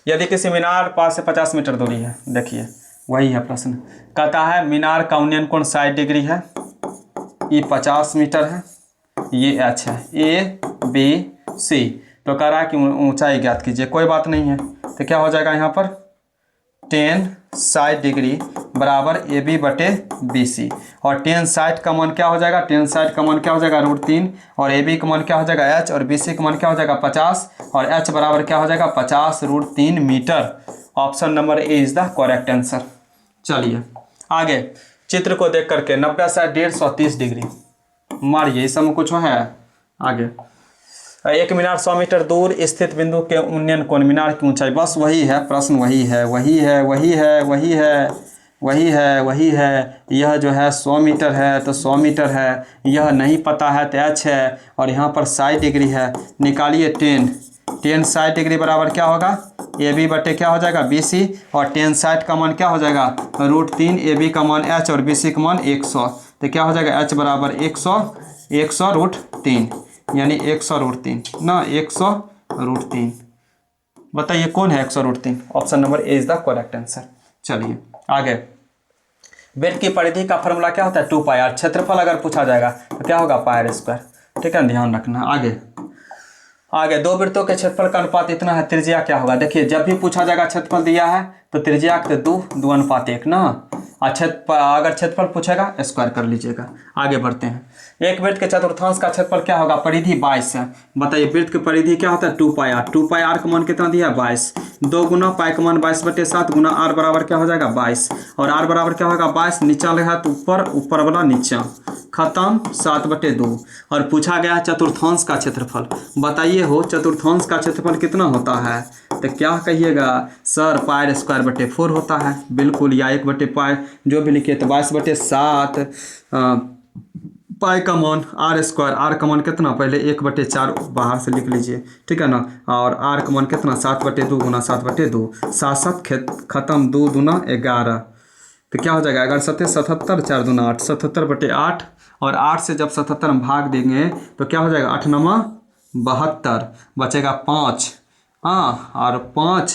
यदि किसी मीनार पास से 50 मीटर दूरी है, देखिए वही है प्रश्न, कहता है मीनार का उन्नयन कोण 60 डिग्री है, ये 50 मीटर है, ये h है, ABC। तो कह रहा है कि ऊंचाई ज्ञात कीजिए, कोई बात नहीं है। तो क्या हो जाएगा यहाँ पर 10 60 डिग्री बराबर AB बटे BC। और 10 60 का मान क्या हो जाएगा, 10 60 का मान क्या हो जाएगा √3, और AB का मान क्या हो जाएगा h, और BC का मान क्या हो जाएगा 50, और h बराबर क्या हो जाएगा 50√3 metre. Option number A is the correct answer. चलिए आगे चित्र को देख करके 90 60 150 130 डिग्री मारिए, इस समय कुछ है आगे। एक मीनार 100 मीटर दूर स्थित बिंदु के उन्नयन कोण, मीनार की ऊंचाई, बस वही है प्रश्न, वही है वही है वही है वही है वही है वही है। यह जो है 100 मीटर है तो 100 मीटर है, यह नहीं पता है तो h है, और यहाँ पर 60 डिग्री है। निकालिए 10 60 डिग्री बराबर क्या होगा AB बटे क्या हो जाएगा BC, और 10 60 का मान क्या हो जाएगा √3, AB का मान h और BC का मान 100। तो क्या हो जाएगा h बराबर 100 √3, यानी 100 √3 ना, 100 √3। बताइए कौन है 100 √3? Option number A is the correct answer. चलिए आगे, वृत्त की परिधि का फॉर्मूला क्या होता है 2πr। क्षेत्रफल अगर पूछा जाएगा तो क्या होगा πr²। ठीक है, ध्यान रखना। आगे दो वृत्तों के क्षेत्रफल का अनुपात इतना है, त्रिज्या क्या होगा। देखिए जब भी पूछा जाएगा क्षेत्रफल दिया है तो त्रिज्या के 2:1 ना, अगर क्षेत्रफल पूछेगा स्क्वायर कर लीजिएगा। आगे बढ़ते हैं। एक वृत्त के चतुर्थांश का क्षेत्रफल क्या होगा, परिधि 22 है। बताइए वृत्त की परिधि क्या होता है 2πr। 2πr का मान कितना दिया 22, 2 गुना पाई का मान 22/7 गुना r बराबर क्या हो जाएगा 22, और r बराबर क्या होगा 22, नीचा लगा तो ऊपर, ऊपर वाला नीचा, खत्म 7/2। और पूछा गया चतुर्थांश का क्षेत्रफल। बताइए हो चतुर्थांश का क्षेत्रफल कितना होता है, तो क्या कहिएगा सर πr²/4 होता है। बिल्कुल, या 1/π जो भी लिखिए। तो 22/7 पाई का मान r², r का मान कितना, पहले 1/4 बाहर से लिख लीजिए, ठीक है ना, और r का मान कितना 7/2 गुना 7/2, 7 खत्म, 2 दूना 11। तो क्या हो जाएगा 11 7 77, 4 दूना 8, 77/8। और 8 से जब 77 में भाग देंगे तो क्या हो जाएगा 8 9 72, बचेगा 5, हाँ, और 5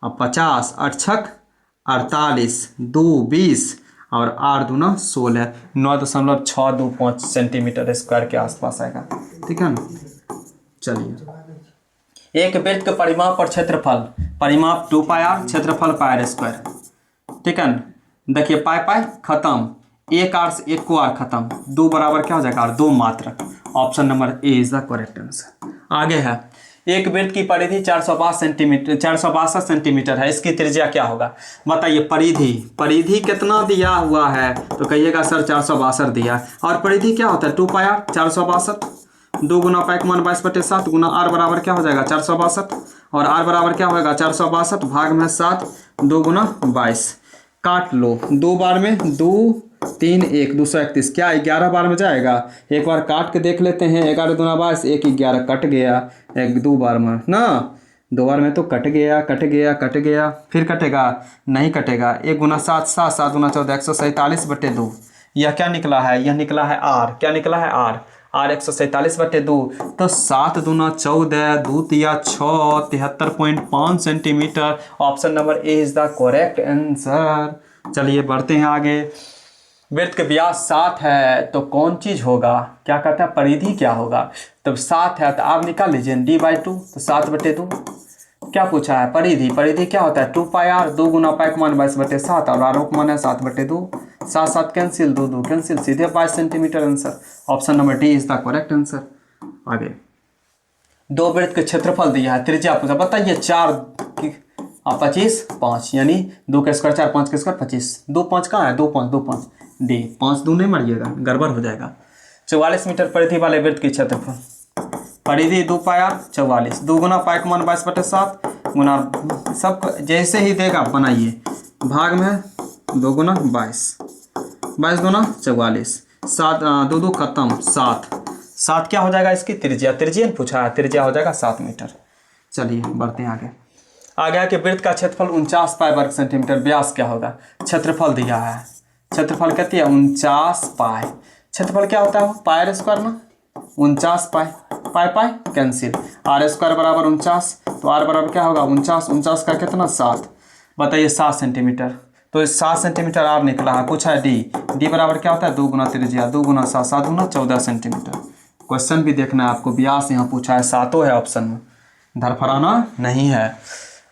और 50, 8 6 48, 2 20, और 8 दूना 16, 9.625 सेंटीमीटर स्क्वायर के आसपास आएगा। ठीक है ना। चलिए, एक वृत्त के परिमाप और क्षेत्रफल, परिमाप 2πr, क्षेत्रफल πr²। ठीक है ना। देखिए पाई खत्म, एक आर से एक को आर खत्म, 2 बराबर क्या हो जाएगा 2 मात्र। Option number A is the correct answer. आगे है, एक वृत्त की परिधि 462 सेंटीमीटर है, इसकी त्रिज्या क्या होगा। बताइए परिधि कितना दिया हुआ है, तो कहिएगा सर 462 दिया। और परिधि क्या होता है 2πr, 462, 2 गुना पाई का मान 22/7 गुना r बराबर क्या हो जाएगा 462, और r बराबर क्या होगा 462 भाग में 7, 2 गुना 22, काट लो 2 बार में, 2 3 1 231, क्या 11 बार में जाएगा। एक बार काट के देख लेते हैं, 11 दूना 22, 1 11 कट गया, 2 बार में ना, 2 बार में तो कट गया, फिर कटेगा नहीं कटेगा। 1 गुना 7 7, 7 गुना 14, 147/2। यह क्या निकला है, यह निकला है r। क्या निकला है r 147/2। तो 7 दूना 14, 2 तिया 6, 73.5 centimetre. Option number A is the correct answer. चलिए बढ़ते हैं आगे। वृत्त का व्यास 7 है तो कौन चीज होगा, क्या कहता है परिधि क्या होगा। तब 7 है तो आप निकाल लीजिए d/2, तो 7/2। क्या पूछा है परिधि क्या होता है 2πr, 2 गुना पाई का मान 22/7, और r का मान है 7/2, 7 7 कैंसिल, 2 2 कैंसिल, सीधे 22 centimetre answer. Option number D is the correct answer. आगे, दो वृत्त के क्षेत्रफल दिया है, त्रिज्या पूछा। बताइए 4 25 5, यानी 2 का स्क्वायर 4, 5 का स्क्वायर 25, 2 5 कहाँ है 2 5 2 5 डी, 5 2 नहीं मारिएगा गड़बड़ हो जाएगा। 44 मीटर परिधि वाले वृत्त की क्षेत्रफल, परिधि 2πr 44, 2 गुना पाई का मान 22/7 गुना, सब जैसे ही देगा बनाइए, भाग में 2 गुना 22, 22 गुना 44, 7 2 2 खत्म 7 क्या हो जाएगा इसकी त्रिज्या पूछा है, त्रिज्या हो जाएगा 7 मीटर। चलिए बढ़ते हैं आगे के वृत्त का क्षेत्रफल 49 पाई वर्ग सेंटीमीटर। व्यास क्या होगा, क्षेत्रफल दिया है, क्षेत्रफल कितनी है 49 पाई। क्षेत्रफल क्या होता है πr² ना, 49 पाई कैंसिल, r² बराबर 49, तो r बराबर क्या होगा 49 का कितना 7। बताइए 7 सेंटीमीटर, तो 7 सेंटीमीटर r निकला है। पूछा है d बराबर क्या होता है 2 गुना त्रिज्या, 2 गुना 7, 7 गुना 14 सेंटीमीटर। क्वेश्चन भी देखना है आपको। व्यास यहाँ पूछा है, सातों है ऑप्शन में, धरफराना नहीं है।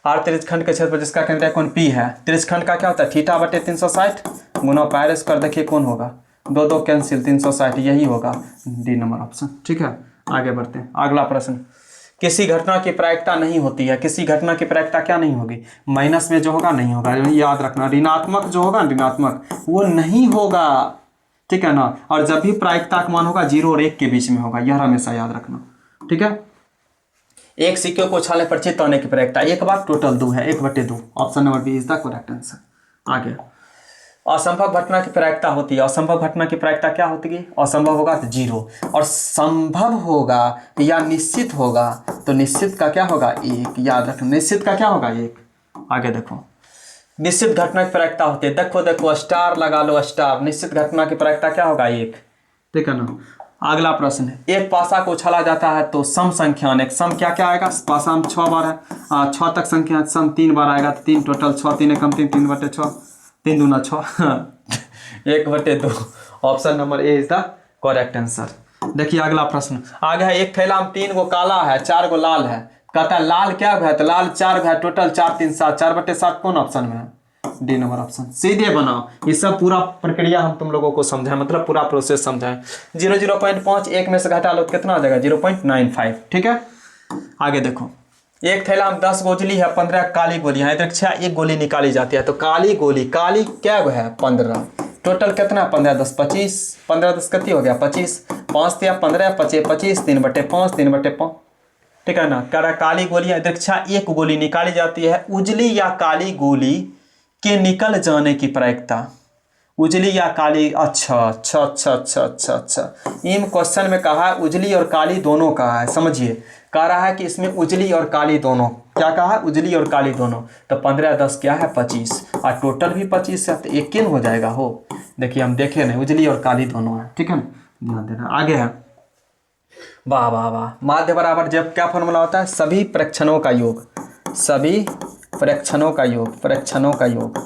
आर त्रिज्यखंड के क्षेत्र पर जिसका केंद्र कोण पी है। त्रिज्यखंड का क्या होता है, थीटा बटे 360 गुना पाई स्क्वायर। देखिए कौन होगा, दो दो कैंसिल, 360 यही होगा, डी नंबर ऑप्शन। ठीक है, आगे बढ़ते हैं। अगला प्रश्न, किसी घटना की प्रायिकता नहीं होती है। किसी घटना की प्रायिकता क्या नहीं होगी, माइनस में जो होगा नहीं होगा, याद रखना। ऋणात्मक जो होगा, ऋणात्मक वो नहीं होगा, ठीक है ना। और जब भी प्रायिकता का मान होगा 0 और 1 के बीच में होगा, यह हमेशा याद रखना। ठीक है, एक सिक्के को उछालने पर चित्त होने की प्रायिकता एक बार, टोटल 2 है, 1/2। Option number B is the correct answer. आगे, असंभव घटना की प्रायिकता होती है। असंभव घटना की प्रायिकता क्या होती है, असंभव होगा तो 0, और संभव होगा या निश्चित होगा तो निश्चित का क्या होगा 1, याद रखना। निश्चित का क्या होगा 1। आगे देखो, निश्चित घटना की प्रायिकता होती है, देखो स्टार लगा लो, स्टार। निश्चित घटना की प्रायिकता क्या होगा 1, ठीक है ना। अगला प्रश्न है, एक पासा को उछाला जाता है तो सम संख्या एक सम क्या क्या आएगा, पासा में 6 बार है, 6 तक संख्या सम 3 बार आएगा तो 3 टोटल 6, 3 कम 3, 3/6, 3 दूना 6, 1/2। Option number A is the correct answer. देखिए अगला प्रश्न आगे है, एक थैला में 3 गो काला है, 4 गो लाल है। कहता है लाल क्या है, तो लाल 4 है, टोटल 4, 3, 7, 4/7 कौन ऑप्शन में है, डी नंबर ऑप्शन। सीधे बनाओ, ये सब पूरा प्रक्रिया हम तुम लोगों को समझाएं, मतलब पूरा प्रोसेस समझाएं। 0.5 1 में से घटा लो कितना आ जाएगा, 0.95। ठीक है, आगे देखो, एक थैला में 10 गोली है, 15 काली गोलियां हैं, इधर 1 गोली निकाली जाती है। तो काली गोली, काली क्या है 15, टोटल कितना 15 10 25, 15 10 कितनी हो गया 25, 5 या 15 25, 3/5, 3/5। ठीक है ना। कह रहा काली गोलियां, इधर 1 गोली निकाली जाती है। उजली या काली गोली के निकल जाने की प्रायिकता, उजली या काली, अच्छा। इन क्वेश्चन में कहा है उजली और काली दोनों का है, समझिए। कह रहा है कि इसमें उजली और काली दोनों, क्या कहा है, उजली और काली दोनों। तो 15 10 क्या है 25, और टोटल भी 25 है, तो 1 हो जाएगा हो। देखिए हम देखे नहीं, उजली और काली दोनों है, ठीक है ना, ध्यान देना। आगे है, वाह वाह वाह, माध्य बराबर जब क्या फॉर्मूला होता है, सभी प्रेक्षणों का योग, सभी प्रेक्षणों का योग, प्रेक्षणों का योग,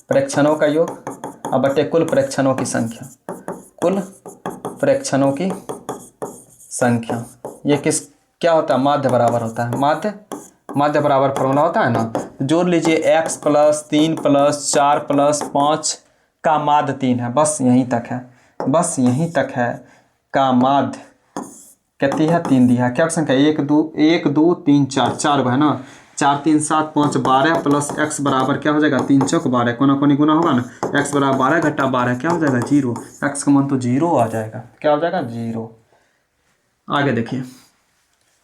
प्रेक्षणों का योग अब बटे कुल प्रेक्षणों की संख्या, कुल प्रेक्षणों की संख्या। ये किस क्या होता है, माध्य बराबर होता है, माध्य बराबर फॉर्मूला होता है ना। जोड़ लीजिए x + 3 + 4 + 5 का माध्य 3 है, बस यहीं तक है, बस यहीं तक है। का माध्य कितनी है, 3 दिया है। क्या संख्या 1 2 3 4 गो है ना, 4 3 7 5 12 प्लस x बराबर क्या हो जाएगा, 3 चौक 12, कोना कोनी गुना होगा ना, x बराबर 12 घटा 12 क्या हो जाएगा 0, x का मान तो 0 आ जाएगा, क्या हो जाएगा 0। आगे देखिए,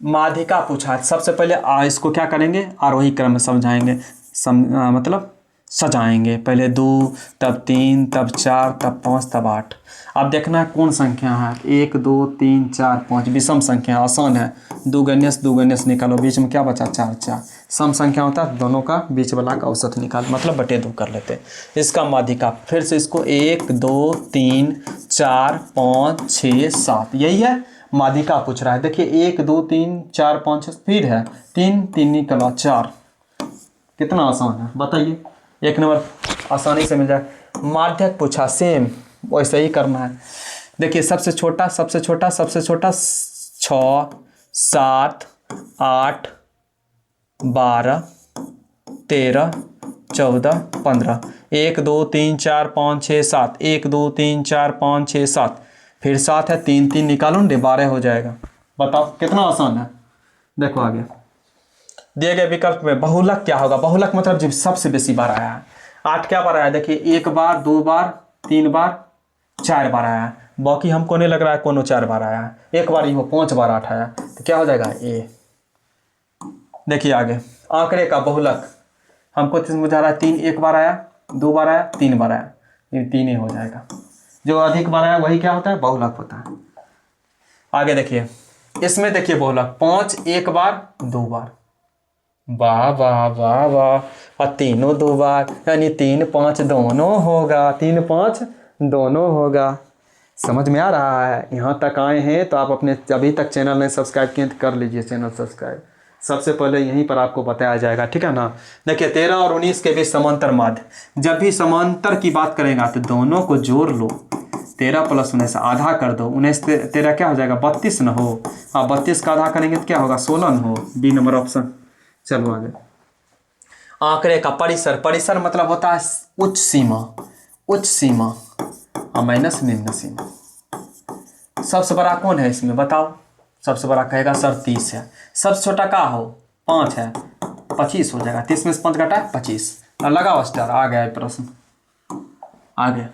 माध्यिका पूछा है। सबसे पहले इसको क्या करेंगे, आरोही क्रम में समझाएंगे, मतलब सजाएंगे। पहले 2, तब 3, तब 4, तब 5, तब 8। अब देखना है कौन संख्या है, 1 2 3 4 5 विषम संख्या, आसान है। 2 गण्यस निकालो, बीच में क्या बचा 4 4। सम संख्या होता है, दोनों का बीच वाला का औसत निकाल, मतलब बटे 2 कर लेते हैं। इसका माध्यिका फिर से इसको 1 2 3 4 5 6 7, यही है माध्यिका पूछ रहा है। देखिए 1 2 3 4 5 फिर है 3 3 निकला 4, कितना आसान है बताइए, 1 नंबर आसानी से मिल जाए। माध्यक पूछा, सेम वैसे ही करना है। देखिए सबसे छोटा 6 7 8 12 13 14 15, 1 2 3 4 5 6 7, 1 2 3 4 5 6 7, फिर 7 है, 3 3 निकालो ना, 12 हो जाएगा। बताओ कितना आसान है। देखो आगे दिए गए विकल्प में बहुलक क्या होगा, बहुलक मतलब जब सबसे बेसी बार आया है। 8 क्या बार आया, देखिए 1 बार 2 बार 3 बार 4 बार आया है, बाकी हमको नहीं लग रहा है कोनो 4 बार आया है। एक बार ही हो 5 बार 8 आया, तो क्या हो जाएगा ए। देखिए आगे, आंकड़े का बहुलक हमको समझा रहा है, 3 1 बार आया, 2 बार आया, 3 बार आया, ये 3 ही हो जाएगा। जो अधिक बार आया वही क्या होता है, बहुलक होता है। आगे देखिए, इसमें देखिए बहुलक 5 1 बार 2 बार, वाह वाह वाह वाह, और तीनों 2 बार, यानी 3 5 दोनों होगा, 3 5 दोनों होगा। समझ में आ रहा है। यहाँ तक आए हैं तो आप अपने अभी तक चैनल ने सब्सक्राइब किए तो कर लीजिए चैनल सब्सक्राइब, सबसे पहले यहीं पर आपको बताया जाएगा, ठीक है ना। देखिए 13 और 19 के बीच समांतर माध्य, जब भी समांतर की बात करेगा तो दोनों को जोड़ लो, 13 प्लस 19 आधा कर दो, 19 13 क्या हो जाएगा 32 न हो। हाँ 32 का आधा करेंगे तो क्या होगा 16 न हो। B number option. चलो आगे। आंकड़े का परिसर, परिसर मतलब होता है उच्च सीमा, उच्च सीमा और माइनस निम्न सीमा। सबसे बड़ा कौन है इसमें बताओ? सबसे बड़ा कहेगा सर 30 है। सबसे छोटा का हो 5 है, 25 हो जाएगा। 30 में से 5 घटा 25 और लगाओ स्टार। आ गया प्रश्न, आगे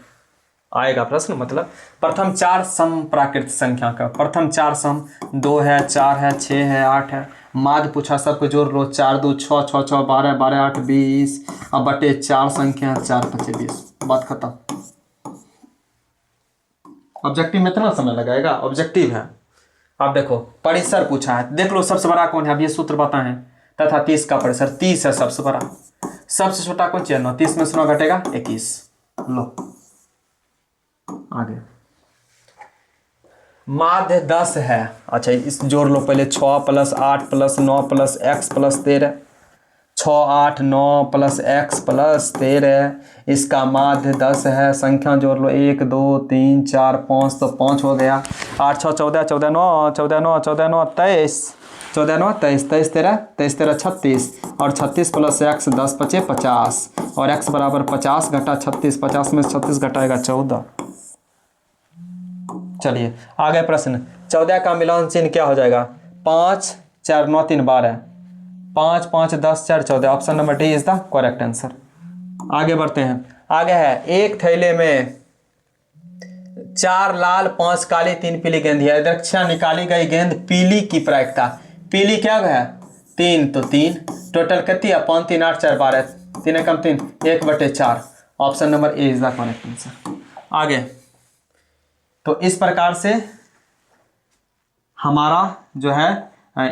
आएगा प्रश्न। मतलब प्रथम 4 सम प्राकृत संख्या का, प्रथम 4 सम 2 है, 4 है, 6 है, 8 है। माध्य पूछा, सबको जोड़ लो। 4 2 6, 6 6 12, 12 8 20 अब बटे 4 संख्या 4 5 20। बात खत्म। ऑब्जेक्टिव में इतना समय लगाएगा? ऑब्जेक्टिव है। अब देखो परिसर पूछा है, देख लो सबसे बड़ा कौन है। अब ये सूत्र बताएं तथा 30 का परिसर 30 है सबसे बड़ा। सबसे छोटा कौन चाहिए? 9। 30 में से 9 घटेगा 21। लो आगे। माध्य 10 है। अच्छा इस जोड़ लो पहले। 6 plus 8 plus 9 plus x plus 13। 6 8 9 plus x plus 13। इसका माध्य 10 है। संख्या जोड़ लो 1 2 3 4 5 तो 5 हो गया। 8 6 14 14 9 14 9 14 9 23 14 9 23 23 13 23 13 36 और 36 प्लस x 10 5 50 और x बराबर 50 घटा 36। 50 में 36 घटाएगा 14। चलिए आगे प्रश्न। 14 का मिलान चिन्ह क्या हो जाएगा? 5 4 9 3 12। 5 5 10 4 14। Option number D is the correct answer. आगे बढ़ते हैं। आगे है एक थैले में 4 लाल 5 काली 3 पीली गेंद है। दक्षिणा निकाली गई गेंद पीली की प्रायिकता। पीली क्या है? 3 तो 3 टोटल कितनी है? 5 3 8 4 12। 3 कम 3 1/4। Option number A is the correct answer. आगे तो इस प्रकार से हमारा जो है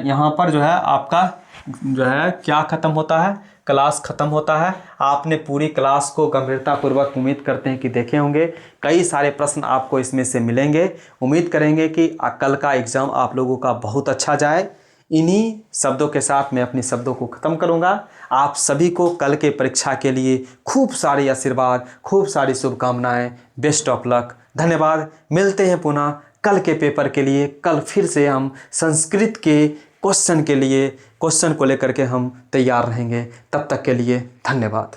यहाँ पर जो है आपका जो है क्या ख़त्म होता है? क्लास ख़त्म होता है। आपने पूरी क्लास को गंभीरतापूर्वक उम्मीद करते हैं कि देखे होंगे। कई सारे प्रश्न आपको इसमें से मिलेंगे। उम्मीद करेंगे कि कल का एग्ज़ाम आप लोगों का बहुत अच्छा जाए। इन्हीं शब्दों के साथ मैं अपनी शब्दों को ख़त्म करूँगा। आप सभी को कल के परीक्षा के लिए खूब सारे आशीर्वाद, खूब सारी शुभकामनाएं। Best of luck. धन्यवाद। मिलते हैं पुनः कल के पेपर के लिए। कल फिर से हम संस्कृत के क्वेश्चन को लेकर के हम तैयार रहेंगे। तब तक के लिए धन्यवाद।